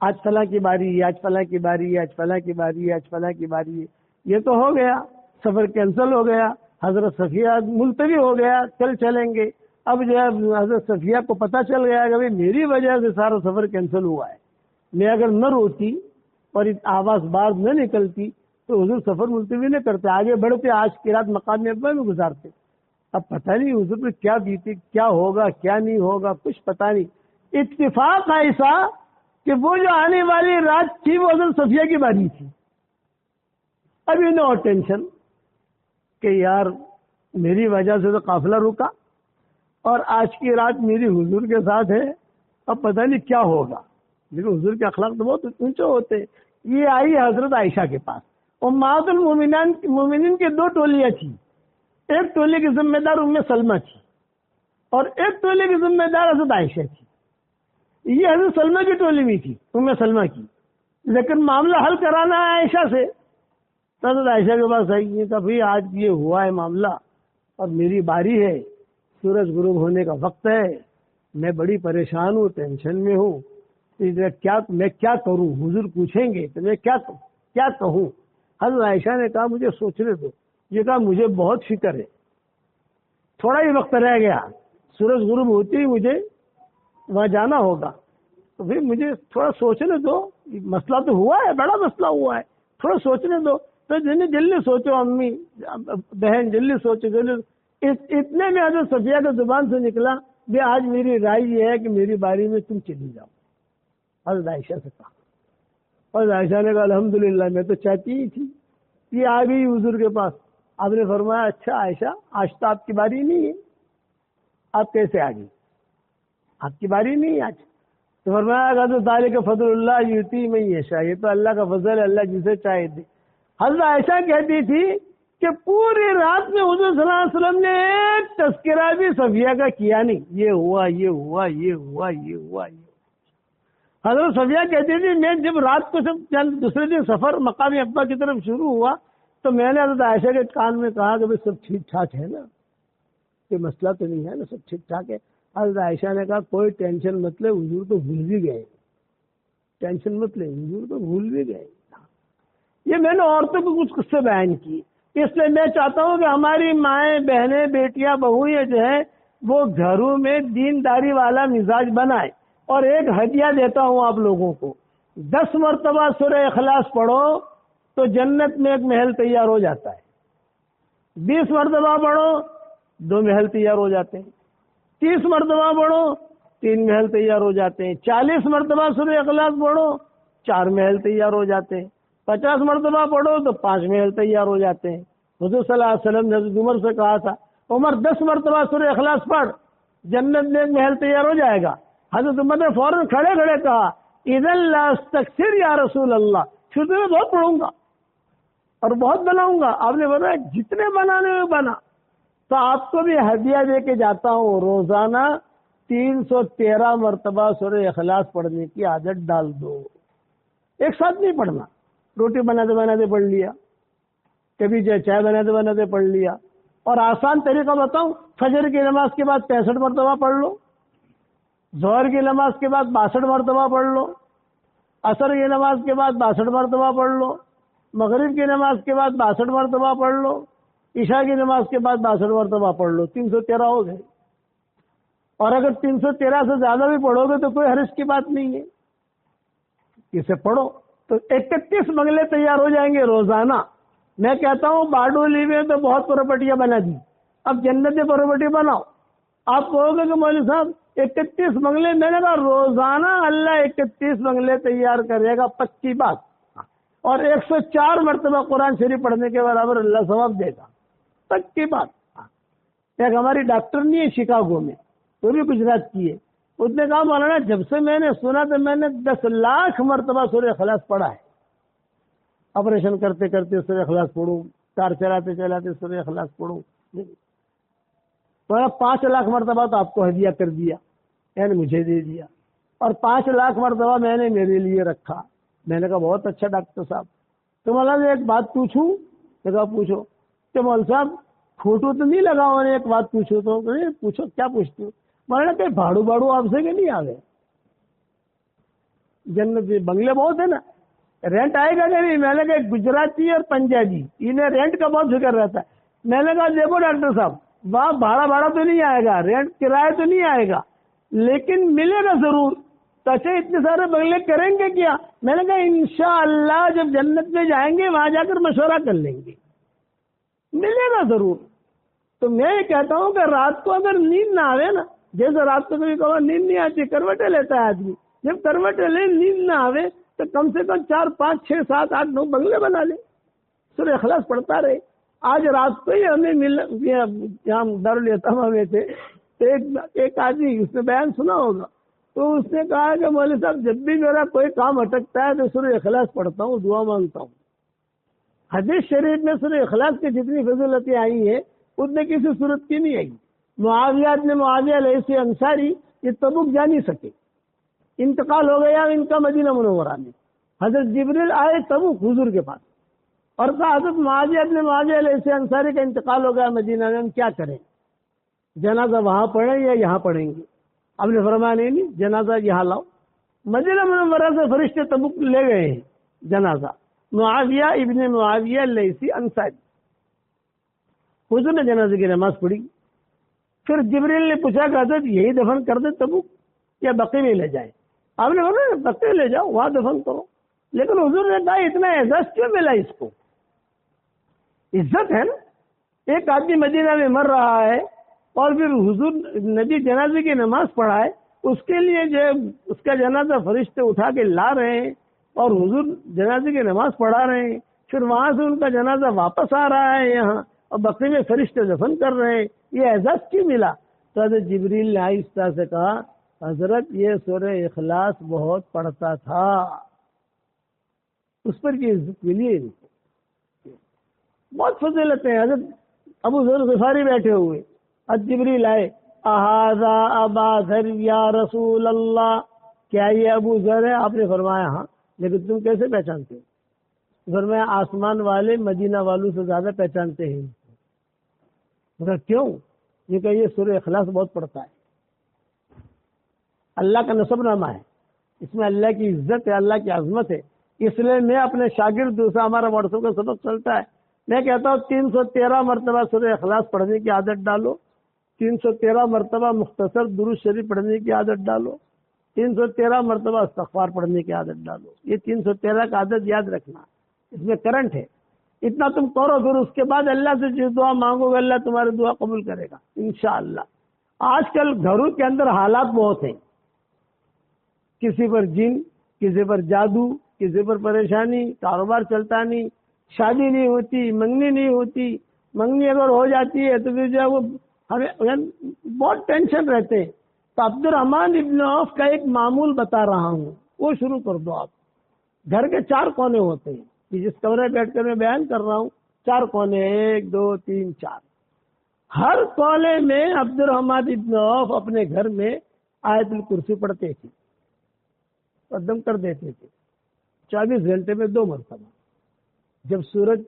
آج فلاں کی باری ہے، آج فلاں کی باری ہے، آج فلاں کی باری ہے، آج فلاں کی باری ہے۔ یہ تو ہو گیا، سفر کینسل ہو گیا، حضرت صفیہ ملتوی ہو گیا، کل چلیں گے۔ اب جو ہے حضرت صفیہ کو پتہ چل گیا کہ میری وجہ سے سارا سفر کینسل ہوا ہے، میں اگر نہ روتی اور آواز باز نہ نکلتی تو حضور سفر ملتوی نہ کرتے، آگے بڑھتے، آج کی رات مقام اقبا میں گزارتے۔ اب پتہ نہیں حضور پہ کیا بیتی، کیا ہوگا کیا نہیں ہوگا، کچھ پتہ نہیں۔ اتفاق ایسا کہ وہ جو آنے والی رات تھی وہ حضرت صفیہ کی باری تھی۔ ابھی نو ٹینشن کہ یار میری وجہ سے تو قافلہ رکا اور آج کی رات میری حضور کے ساتھ ہے، اب پتہ نہیں کیا ہوگا۔ لیکن حضور کے اخلاق تو بہت اونچے ہوتے۔ یہ آئی حضرت عائشہ کے پاس، امہات المومنین کی دو ٹولیاں تھیں، ایک ٹولی کی ذمہ دار ام سلمہ تھی اور ایک ٹولی کی ذمہ دار حضرت عائشہ تھی۔ یہ حضرت سلمہ کی ٹولی میں تھی، ام سلمہ کی، لیکن معاملہ حل کرانا ہے عائشہ سے۔ حضرت عائشہ کے پاس آئی، یہ بھائی آج یہ ہوا ہے معاملہ اور میری باری ہے، سورج غروب ہونے کا وقت ہے، میں بڑی پریشان ہوں، ٹینشن میں ہوں، میں کیا کروں؟ حضور پوچھیں گے تو میں کیا کہوں؟ حضرت عائشہ نے کہا مجھے سوچنے دو۔ یہ کہا مجھے بہت فکر ہے، تھوڑا ہی وقت رہ گیا، سورج غروب ہوتے ہی مجھے وہاں جانا ہوگا، تو پھر مجھے تھوڑا سوچنے دو، مسئلہ تو ہوا ہے، بڑا مسئلہ ہوا ہے، تھوڑا سوچنے دو۔ تو جلدی سوچو امی بہن، جلدی سوچو جلدی۔ اتنے میں حضرت صفیہ کے زبان سے نکلا کہ آج میری رائے یہ ہے کہ میری باری میں تم چلی جاؤ۔ حضرت عائشہ سے کہا، حضرت عائشہ نے کہا الحمدللہ میں تو چاہتی ہی تھی۔ یہ آ گئی حضور کے پاس، آپ نے فرمایا اچھا عائشہ آج تو آپ کی باری نہیں ہے، آپ کیسے آ گئی؟ آپ کی باری نہیں ہے آج؟ تو فرمایا حضرت ذالک فضل اللہ یؤتی من یشاء، یہ تو اللہ کا فضل ہے، اللہ جسے چاہے دے۔ حضرت عائشہ کہتی تھی کہ پوری رات میں حضور صلی اللہ علیہ وسلم نے ایک تذکرہ بھی صفیہ کا کیا نہیں، یہ ہوا یہ ہوا یہ ہوا یہ ہوا یہ۔ حضرت صفیہ کہتی تھی میں جب رات کو دوسرے دن سفر مقام اقبا کی طرف شروع ہوا تو میں نے حضرت عائشہ کے کان میں کہا کہ سب ٹھیک ٹھاک ہے نا، کوئی مسئلہ تو نہیں ہے نا، سب ٹھیک ٹھاک ہے۔ حضرت عائشہ نے کہا کوئی ٹینشن مت لے، حضور تو بھول بھی گئے، ٹینشن مت لے، حضور تو بھول بھی گئے۔ یہ میں نے عورتوں کو کچھ قصے بیان کی، اس لیے میں چاہتا ہوں کہ ہماری مائیں بہنیں بیٹیاں بہویں جو ہیں وہ گھروں میں دینداری والا مزاج بنائیں۔ اور ایک ہدیہ دیتا ہوں آپ لوگوں کو، 10 مرتبہ سورہ اخلاص پڑھو تو جنت میں ایک محل تیار ہو جاتا ہے، 20 مرتبہ پڑھو 2 محل تیار ہو جاتے ہیں، 30 مرتبہ پڑھو 3 محل تیار ہو جاتے ہیں، 40 مرتبہ سورہ اخلاص پڑھو 4 محل تیار ہو جاتے ہیں، 50 مرتبہ پڑھو تو 5 محل تیار ہو جاتے ہیں۔ حضور صلی اللہ علیہ وسلم نے حضرت عمر سے کہا تھا عمر 10 مرتبہ سورہ اخلاص پڑھ، جنت میں ایک محل تیار ہو جائے گا۔ حضرت عمر نے فوراً کھڑے کھڑے کہا اذا لا استکثر یا رسول اللہ، پھر تو میں بہت پڑھوں گا اور بہت بناؤں گا۔ آپ نے بتایا جتنے بنانے میں بنا۔ تو آپ کو بھی ہدیہ دے کے جاتا ہوں، روزانہ 313 مرتبہ سورہ اخلاص پڑھنے کی عادت ڈال دو۔ ایک ساتھ نہیں پڑھنا، روٹی بناتے بناتے پڑھ لیا، کبھی چائے بناتے بناتے پڑھ لیا۔ اور آسان طریقہ بتاؤں، فجر کی نماز کے بعد 65 مرتبہ پڑھ لو، ظہر کی نماز کے بعد 62 مرتبہ پڑھ لو، عصر کی نماز کے بعد 62 مرتبہ پڑھ لو، مغرب کی نماز کے بعد 62 مرتبہ پڑھ لو، عشاء کی نماز کے بعد 62 مرتبہ پڑھ لو، 313 ہو گئے۔ اور اگر 313 سے زیادہ بھی پڑھو گے تو کوئی حرج کی بات نہیں ہے، اسے پڑھو تو 31 بنگلے تیار ہو جائیں گے روزانہ۔ میں کہتا ہوں باڈولی میں تو بہت پراپرٹیاں بنا دی، اب جنتی پراپرٹی بناؤ۔ آپ کہو گے کہ مولوی صاحب 31 بنگلے، میں نے کہا روزانہ اللہ 31 بنگلے تیار کرے گا، پکی بات۔ اور 104 مرتبہ قرآن شریف پڑھنے کے برابر اللہ ثواب دے گا، پکی بات۔ ایک ہماری ڈاکٹر نہیں ہے شکاگو میں، وہ بھی گجرات کی ہے، اس نے کہا مولانا جب سے میں نے سنا تو میں نے 10 لاکھ مرتبہ سورہ اخلاص پڑھا ہے، آپریشن کرتے کرتے سورہ اخلاص پڑھوں، کار چلاتے چلاتے سورہ اخلاص پڑھوں۔ 5 لاکھ مرتبہ تو آپ کو ہدیہ کر دیا، یعنی مجھے دے دیا۔ اور 5 لاکھ مرتبہ میں نے میرے لیے رکھا. میں نے کہا بہت اچھا ڈاکٹر صاحب. تو مولانا ایک بات پوچھوں؟ میں کہا پوچھو. کہ مول صاحب فوٹو تو نہیں لگا ہونے, ایک بات پوچھو. تو پوچھو. کیا پوچھتی ہوں؟ مولانا کہ بھاڑو آپ سے کہ نہیں آ گئے؟ جنت بنگلے بہت ہے نا, رینٹ آئے گا کہ نہیں؟ میں نے کہا گجراتی اور پنجابی انہیں رینٹ کا بہت فکر رہتا ہے. میں نے کہا دیکھو ڈاکٹر صاحب, وہاں بھاڑا تو نہیں آئے گا, رینٹ کرایہ تو نہیں آئے گا, لیکن ملے گا ضرور. تو اچھا اتنے سارے بنگلے کریں گے کیا؟ میں نے کہا انشاءاللہ جب جنت میں جائیں گے وہاں جا کر مشورہ کر لیں گے, ملے گا ضرور. تو میں یہ کہتا ہوں کہ رات کو اگر نیند نہ آوے نا, جیسے رات کو کبھی کبھار نیند نہیں آتی, کروٹیں لیتا ہے آدمی, جب کروٹیں لے نیند نہ آوے تو کم سے کم 4 5 6 7 8 9 بنگلے بنا لے, سورہ اخلاص پڑھتا رہے. آج رات کو ہی ہمیں یہاں دارالیتامہ میں تھے, ایک آدمی, اس نے بیان سنا ہوگا, تو اس نے کہا کہ مولوی صاحب جب بھی میرا کوئی کام اٹکتا ہے تو سورہ اخلاص پڑھتا ہوں, دعا مانگتا ہوں. حدیث شریف میں سورہ اخلاص کی جتنی فضیلتیں آئی ہیں اتنے کسی صورت کی نہیں آئی. معاویہ علیہ انصاری یہ تبوک جا نہیں سکے, انتقال ہو گیا ان کا مدینہ منورہ میں. حضرت جبریل آئے تبوک حضور کے پاس اور کہا حضرت معاویہ علیہ انصاری کا انتقال ہو گیا مدینہ میں, ہم کیا کریں؟ جنازہ وہاں پڑھیں یا یہاں پڑھیں گے؟ اب نے فرمایا نہیں, جنازہ یہاں لاؤ. مدینہ منورہ سے فرشتے تبوک لے گئے ہیں جنازہ, معاویہ ابن معاویہ لیثی انصاری. حضور نے جنازے کی نماز پڑھی. پھر جبریل نے پوچھا کہ حضرت یہی دفن کر دے تبوک یا بقیع میں لے جائیں؟ آپ نے فرمایا بقیع لے جاؤ, وہاں دفن کرو. لیکن حضور نے کہا اتنا اعزاز کیوں ملا اس کو؟ عزت ہے نا, ایک آدمی مدینہ میں مر رہا ہے اور پھر حضور نبی جنازے کی نماز پڑھائے, اس کے لیے جو اس کا جنازہ فرشتے اٹھا کے لا رہے ہیں اور حضور جنازے کی نماز پڑھا رہے ہیں, پھر وہاں سے ان کا جنازہ واپس آ رہا ہے یہاں اور بقیع میں فرشتے دفن کر رہے ہیں, یہ اعزاز کیوں ملا؟ تو حضرت جبریل نے آہستہ سے کہا حضرت یہ سورہ اخلاص بہت پڑھتا تھا, اس پر یہ عزت ملی ہے. بہت فضیلت ہے. حضرت ابو ذر غفاری بیٹھے ہوئے, حضرت جبریل آئے, اہذا ابا ذر یا رسول اللہ, کیا یہ ابو ذر ہے؟ آپ نے فرمایا ہاں. لیکن تم کیسے پہچانتے ہو؟ فرمایا آسمان والے مدینہ والوں سے زیادہ پہچانتے ہیں. مگر کیوں؟ یہ کہ یہ سورہ اخلاص بہت پڑھتا ہے. اللہ کا نسب نامہ ہے, اس میں اللہ کی عزت ہے, اللہ کی عظمت ہے. اس لیے میں اپنے شاگرد سے, ہمارا واٹسپ کا سبق چلتا ہے, میں کہتا ہوں 313 مرتبہ سورہ اخلاص پڑھنے کی عادت ڈالو, 313 مرتبہ مختصر درود شریف پڑھنے کی عادت ڈالو, 313 مرتبہ استغفار پڑھنے کی عادت ڈالو. یہ 313 کا عادت یاد رکھنا, اس میں کرنٹ ہے. اتنا تم کرو, پھر اس کے بعد اللہ سے جو دعا مانگو گے اللہ تمہاری دعا قبول کرے گا انشاءاللہ. آج کل گھروں کے اندر حالات بہت ہیں, کسی پر جن, کسی پر جادو, کسی پر پریشانی, کاروبار چلتا نہیں, شادی نہیں ہوتی, منگنی نہیں ہوتی, منگنی اگر ہو جاتی ہے تو پھر جو ہے وہ ہمیں بہت ٹینشن رہتے ہیں. تو عبد الرحمن ابن عوف کا ایک معمول بتا رہا ہوں, وہ شروع کر دو آپ. گھر کے 4 کونے ہوتے ہیں, جس کمرے میں بیٹھ کر میں بیان کر رہا ہوں 4 کونے, 1 2 3 4. ہر کونے میں عبد الرحمن ابن عوف اپنے گھر میں آیت الکرسی پڑھتے تھے اور دم کر دیتے تھے 24 گھنٹے میں 2 مرتبہ. جب سورج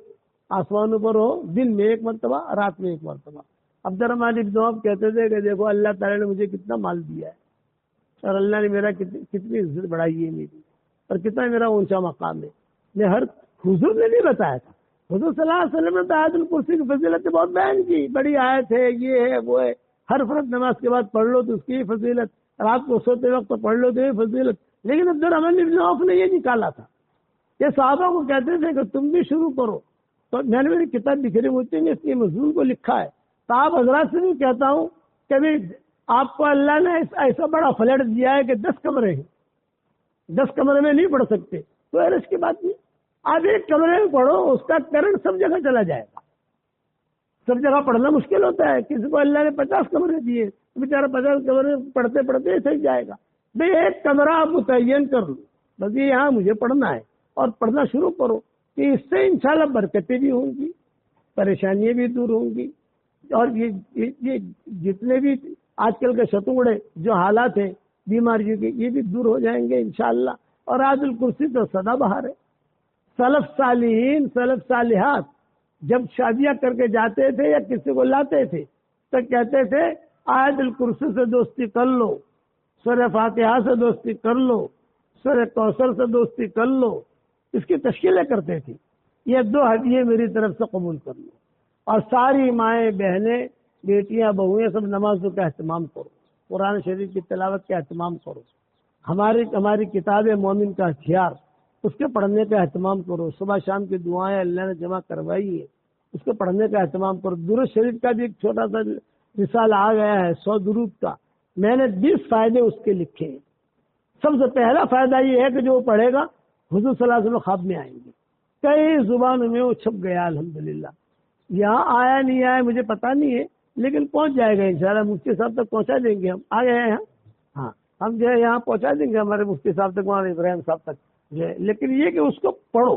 آسمانوں پر ہو, دن میں 1 مرتبہ, رات میں 1 مرتبہ. عبد الرحمن ابن عوف کہتے تھے کہ دیکھو اللہ تعالیٰ نے مجھے کتنا مال دیا ہے اور اللہ نے میرا کتنی عزت بڑھائی ہے میری, اور کتنا میرا اونچا مقام ہے. میں ہر حضور نے نہیں بتایا تھا, حضور صلی اللہ علیہ وسلم نے آیت الکرسی کی فضیلت بہت بیان کی, بڑی آیت ہے, یہ ہے, وہ ہے, ہر فرض نماز کے بعد پڑھ لو تو اس کی فضیلت, رات کو سوتے وقت پڑھ لو تو یہ فضیلت. لیکن عبد الرحمن ابن عوف نے یہ نکالا تھا, یہ صحابہ کو کہتے تھے کہ تم بھی شروع کرو. تو میں نے میری کتاب بکھری ہوتی ہے, اس کے مضمون کو لکھا ہے. تو آپ حضرات سے بھی کہتا ہوں کہ بھی آپ کو اللہ نے ایسا بڑا فلیٹ دیا ہے کہ 10 کمرے ہیں, 10 کمرے میں نہیں پڑھ سکتے, تو ایرس کی بات نہیں. آپ ایک کمرے میں پڑھو, اس کا کرنٹ سب جگہ چلا جائے گا. سب جگہ پڑھنا مشکل ہوتا ہے. کسی کو اللہ نے 50 کمرے دیے, بیچارہ 50 کمرے پڑھتے پڑھتے صحیح جائے گا. بھائی ایک کمرہ آپ متعین کر لو, بس یہ یہاں مجھے پڑھنا ہے, اور پڑھنا شروع کرو, کہ اس سے انشاءاللہ برکتیں بھی ہوں گی, پریشانیاں بھی دور ہوں گی. اور یہ جتنے بھی آج کل کے شتوڑے جو حالات ہیں, بیماریوں کے، یہ بھی دور ہو جائیں گے انشاءاللہ۔ اور آیت الکرسی تو سدا بہار ہے۔ سلف صالحین، سلف صالحات جب شادیاں کر کے جاتے تھے یا کسی کو لاتے تھے تو کہتے تھے آیت الکرسی سے دوستی کر لو، سورہ فاتحہ سے دوستی کر لو، سورہ کوثر سے دوستی کر لو، اس کی تشکیلیں کرتے تھے۔ یہ 2 ہدیے میری طرف سے قبول کر لو، اور ساری مائیں بہنیں بیٹیاں بہویں سب نمازوں کا اہتمام کرو، قرآن شریف کی تلاوت کا اہتمام کرو، ہماری کتاب مومن کا ہتھیار اس کے پڑھنے کا اہتمام کرو، صبح شام کی دعائیں اللہ نے جمع کروائی ہے اس کو پڑھنے کا اہتمام کرو۔ درود شریف کا بھی ایک چھوٹا سا رسالہ آ گیا ہے 100 درود کا، میں نے 20 فائدے اس کے لکھے ہیں۔ سب سے پہلا فائدہ یہ ہے کہ جو وہ پڑھے گا حضور صلی اللہ علیہ وسلم خواب میں آئیں گے، کئی زبانوں میں وہ چھپ گیا الحمدللہ۔ یہاں آیا نہیں آیا مجھے پتا نہیں ہے، لیکن پہنچ جائے گا انشاءاللہ، مفتی صاحب تک پہنچا دیں گے ہم۔ آ گئے ہیں ہاں، ہم جو ہے یہاں پہنچا دیں گے ہمارے مفتی صاحب تک، مولانا ابراہیم صاحب تک جو ہے۔ لیکن یہ کہ اس کو پڑھو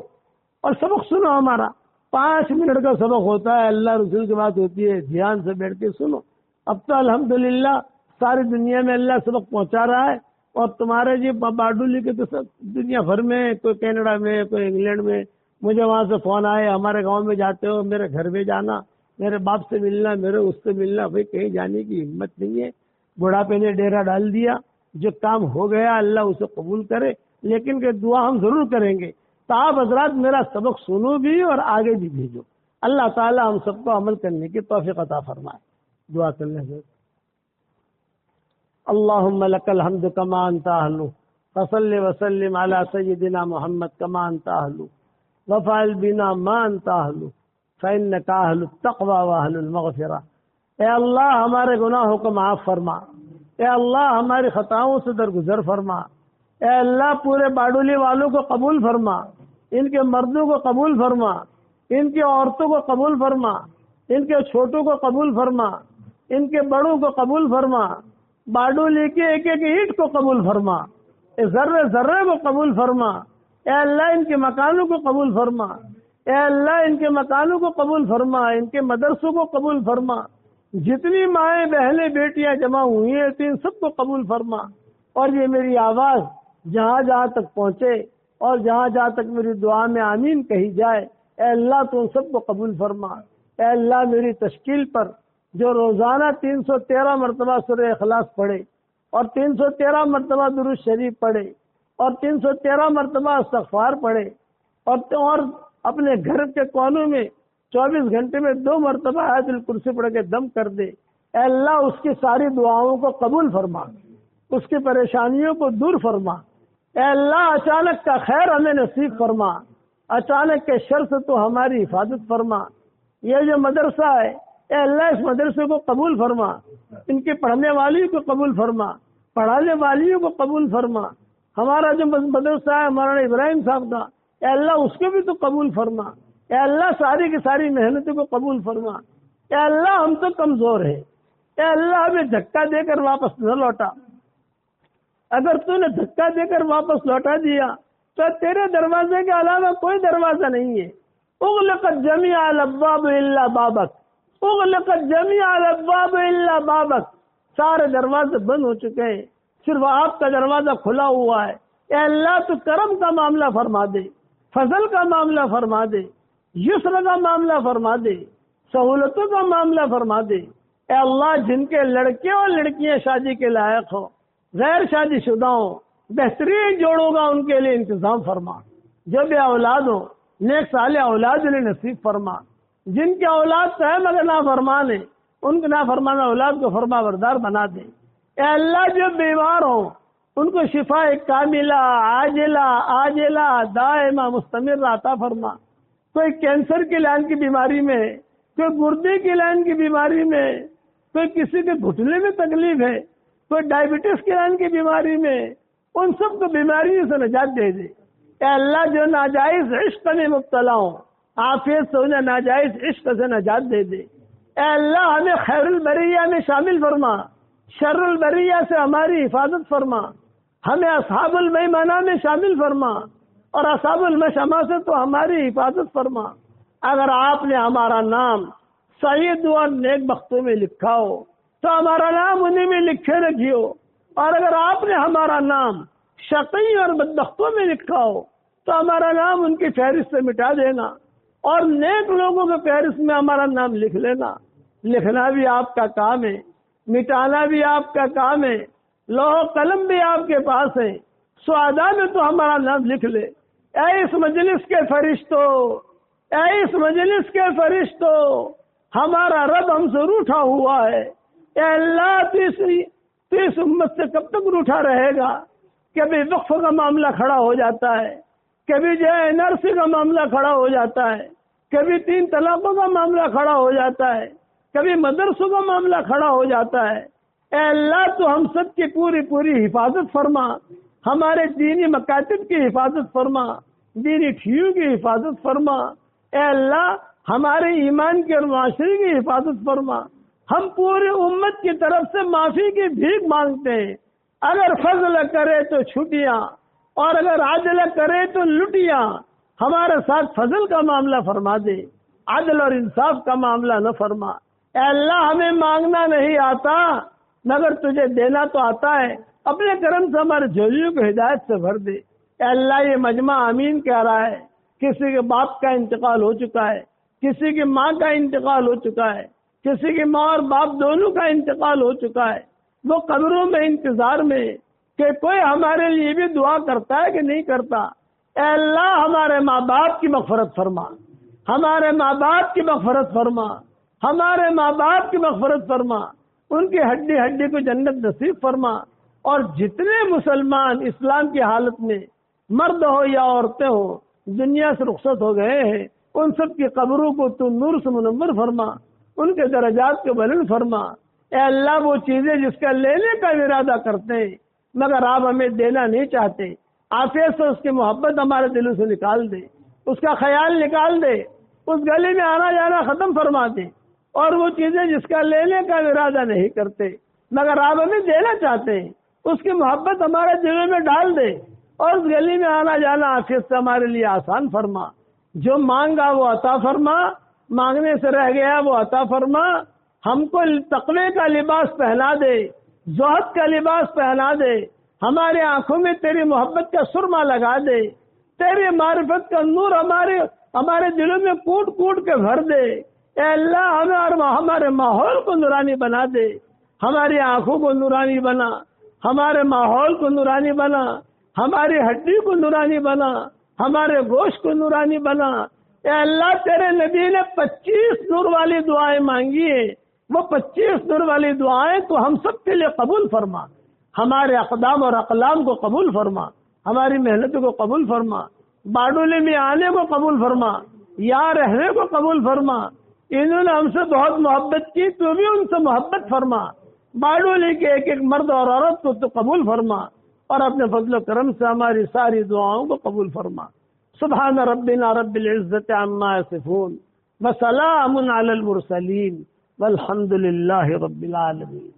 اور سبق سنو، ہمارا 5 منٹ کا سبق ہوتا ہے، اللہ رسول کی بات ہوتی ہے، دھیان سے بیٹھ کے سنو۔ اب تو الحمدللہ ساری دنیا میں اللہ سبق پہنچا رہا ہے، اور تمہارے جی باڈولی کے تو سب دنیا بھر میں، کوئی کینیڈا میں، کوئی انگلینڈ میں، مجھے وہاں سے فون آئے ہمارے گاؤں میں جاتے ہو، میرے گھر میں جانا، میرے باپ سے ملنا، میرے اس سے ملنا، بھائی کہیں جانے کی ہمت نہیں ہے، بڑھاپے نے ڈیرا ڈال دیا۔ جو کام ہو گیا اللہ اسے قبول کرے، لیکن کہ دعا ہم ضرور کریں گے۔ تو آپ حضرات میرا سبق سنو بھی اور آگے بھی بھیجو، اللہ تعالی ہم سب کو عمل کرنے کی توفیق عطا فرمائے۔ دعا کرنے سے اللہم لک الحمد کما انت اہل، فصل وسلم علی سیدنا محمد کما انت اہل، وفعل بنا ما انت اہل، فإنک اہل التقوی واہل المغفرہ۔ اے اللہ ہمارے گناہوں کو معاف فرما، اے اللہ ہماری خطاؤں سے درگزر فرما، اے اللہ پورے باڈولی والوں کو قبول فرما، ان کے مردوں کو قبول فرما، ان کی عورتوں کو قبول فرما، ان کے چھوٹوں کو قبول فرما، ان کے بڑوں کو قبول فرما، باڈولی کے ایک ایک اینٹ کو قبول فرما، ذرے ذرے کو قبول فرما، اے اللہ ان کے مکانوں کو قبول فرما، اے اللہ ان کے مکانوں کو قبول فرما، ان کے مدرسوں کو قبول فرما، جتنی مائیں بہنیں بیٹیاں جمع ہوئی ہیں ان سب کو قبول فرما، اور یہ میری آواز جہاں جہاں تک پہنچے اور جہاں جہاں تک میری دعا میں آمین کہی جائے، اے اللہ تو ان سب کو قبول فرما۔ اے اللہ میری تشکیل پر جو روزانہ 313 مرتبہ سورہ اخلاص پڑھے، اور 313 مرتبہ درود شریف پڑھے، اور 313 مرتبہ استغفار پڑھے، اور اپنے گھر کے کونوں میں 24 گھنٹے میں 2 مرتبہ آیت الکرسی پڑھ کے دم کر دے، اے اللہ اس کی ساری دعاؤں کو قبول فرما، اس کی پریشانیوں کو دور فرما۔ اے اللہ اچانک کا خیر ہمیں نصیب فرما، اچانک کے شر سے تو ہماری حفاظت فرما۔ یہ جو مدرسہ ہے اے اللہ اس مدرسے کو قبول فرما، ان کے پڑھنے والیوں کو قبول فرما، پڑھانے والیوں کو قبول فرما۔ ہمارا جو مدرسہ ہے مولانا ابراہیم صاحب کا، اے اللہ اس کو بھی تو قبول فرما۔ اے اللہ ساری کی ساری محنتوں کو قبول فرما۔ اے اللہ ہم تو کمزور ہیں، اے اللہ ہمیں دھکا دے کر واپس نہ لوٹا، اگر تو نے دھکا دے کر واپس لوٹا دیا تو تیرے دروازے کے علاوہ کوئی دروازہ نہیں ہے۔ اغلقت جمیع الابواب الا بابک، اغلقت جمیع الابواب الا بابک، سارے دروازے بند ہو چکے ہیں، صرف آپ کا دروازہ کھلا ہوا ہے۔ اے اللہ تو کرم کا معاملہ فرما دے، فضل کا معاملہ فرما دے، یسر کا معاملہ فرما دے، سہولتوں کا معاملہ فرما دے۔ اے اللہ جن کے لڑکے اور لڑکیاں شادی کے لائق ہوں، غیر شادی شدہ ہوں، بہترین جوڑوں گا ان کے لیے انتظام فرما، جو بے اولاد ہوں نیک صالح اولاد انہیں نصیب فرما، جن کے اولاد تو ہے مگر نافرمان ہیں ان کے نافرمان اولاد کو فرما بردار بنا دے۔ اے اللہ جو بیمار ہوں ان کو شفا کاملہ عاجلہ دائمہ مستمر عطا فرما۔ کوئی کینسر کی لائن کی بیماری میں، کوئی گردے کی لائن کی بیماری میں، کوئی کسی کے گھٹنے میں تکلیف ہے، کوئی ڈائبٹیز کی لائن کی بیماری میں، ان سب کو بیماریوں سے نجات دے دے۔ اے اللہ جو ناجائز عشق میں مبتلا ہوں عافیت سے انہیں ناجائز عشق سے نجات دے دے۔ اے اللہ ہمیں خیر البریہ میں شامل فرما، شر البریہ سے ہماری حفاظت فرما، ہمیں اصحاب المیمنہ میں شامل فرما، اور اصحاب المشأمہ سے تو ہماری حفاظت فرما۔ اگر آپ نے ہمارا نام سعید اور نیک بختوں میں لکھا ہو تو ہمارا نام انہیں میں لکھے رکھیو، اور اگر آپ نے ہمارا نام شقی اور بدبختوں میں لکھا ہو تو ہمارا نام ان کی فہرست سے مٹا دینا اور نیک لوگوں کے فہرست میں ہمارا نام لکھ لینا۔ لکھنا بھی آپ کا کام ہے، مٹانا بھی آپ کا کام ہے، لوح و قلم بھی آپ کے پاس ہے، سعداء میں تو ہمارا نام لکھ لے۔ اے اس مجلس کے فرشتوں، اے اس مجلس کے فرشتوں، ہمارا رب ہم سے روٹھا ہوا ہے۔ اے اللہ تو اس امت سے کب تک روٹھا رہے گا؟ کبھی وقف کا معاملہ کھڑا ہو جاتا ہے، کبھی جو ہے NRC کا معاملہ کھڑا ہو جاتا ہے، کبھی 3 طلاقوں کا معاملہ کھڑا ہو جاتا ہے، کبھی مدرسوں کا معاملہ کھڑا ہو جاتا ہے۔ اے اللہ تو ہم سب کی پوری حفاظت فرما، ہمارے دینی مکاتب کی حفاظت فرما، دینی ٹھیوں کی حفاظت فرما۔ اے اللہ ہمارے ایمان کی اور معاشرے کی حفاظت فرما۔ ہم پوری امت کی طرف سے معافی کی بھیک مانگتے ہیں۔ اگر فضل کرے تو چھٹیاں اور اگر عدل کرے تو لٹیاں، ہمارے ساتھ فضل کا معاملہ فرما دے، عدل اور انصاف کا معاملہ نہ فرما۔ اے اللہ ہمیں مانگنا نہیں آتا مگر تجھے دینا تو آتا ہے، اپنے کرم سے ہمارے جھولیوں کو ہدایت سے بھر دے۔ اے اللہ یہ مجمع آمین کہہ رہا ہے، کسی کے باپ کا انتقال ہو چکا ہے، کسی کی ماں کا انتقال ہو چکا ہے، کسی کی ماں اور باپ دونوں کا انتقال ہو چکا ہے، وہ قبروں میں انتظار میں کہ کوئی ہمارے لیے بھی دعا کرتا ہے کہ نہیں کرتا۔ اے اللہ ہمارے ماں باپ کی مغفرت فرما، ہمارے ماں باپ کی مغفرت فرما، ہمارے ماں باپ کی مغفرت فرما، ان کی ہڈی ہڈی کو جنت نصیب فرما۔ اور جتنے مسلمان اسلام کی حالت میں مرد ہو یا عورتیں ہو دنیا سے رخصت ہو گئے ہیں، ان سب کی قبروں کو تو نور سے منور فرما، ان کے درجات کو بلند فرما۔ اے اللہ وہ چیزیں جس کا لینے کا ارادہ کرتے ہیں مگر آپ ہمیں دینا نہیں چاہتے، عافیت سے اس کی محبت ہمارے دلوں سے نکال دے، اس کا خیال نکال دے، اس گلی میں آنا جانا ختم فرما دے۔ اور وہ چیزیں جس کا لینے کا ارادہ نہیں کرتے مگر آپ ہمیں دینا چاہتے ہیں، اس کی محبت ہمارے دلوں میں ڈال دے اور اس گلی میں آنا جانا عافیت سے ہمارے لیے آسان فرما۔ جو مانگا وہ عطا فرما، مانگنے سے رہ گیا وہ عطا فرما۔ ہم کو تقوی کا لباس پہنا دے، زہد کا لباس پہنا دے، ہمارے آنکھوں میں تیری محبت کا سرما لگا دے، تیری معرفت کا نور ہمارے دلوں میں کوٹ کوٹ کے بھر دے۔ اے اللہ ہمیں اور ہمارے ماحول کو نورانی بنا دے، ہماری آنکھوں کو نورانی بنا، ہمارے ماحول کو نورانی بنا، ہماری ہڈی کو نورانی بنا، ہمارے گوشت کو نورانی بنا۔ اے اللہ تیرے نبی نے 25 نور والی دعائیں مانگی ہیں، وہ 25 نور والی دعائیں تو ہم سب کے لیے قبول فرما، ہمارے اقدام اور اقلام کو قبول فرما، ہماری محنتوں کو قبول فرما، باڈولی میں آنے کو قبول فرما، یہاں رہنے کو قبول فرما۔ انہوں نے ہم سے بہت محبت کی، تو بھی ان سے محبت فرما۔ باڈولی کے ایک ایک مرد اور عورت کو تو قبول فرما اور اپنے فضل و کرم سے ہماری ساری دعاؤں کو قبول فرما۔ سبحان ربنا رب العزت عما یصفون وسلام علی المرسلین والحمد للہ رب العالمین۔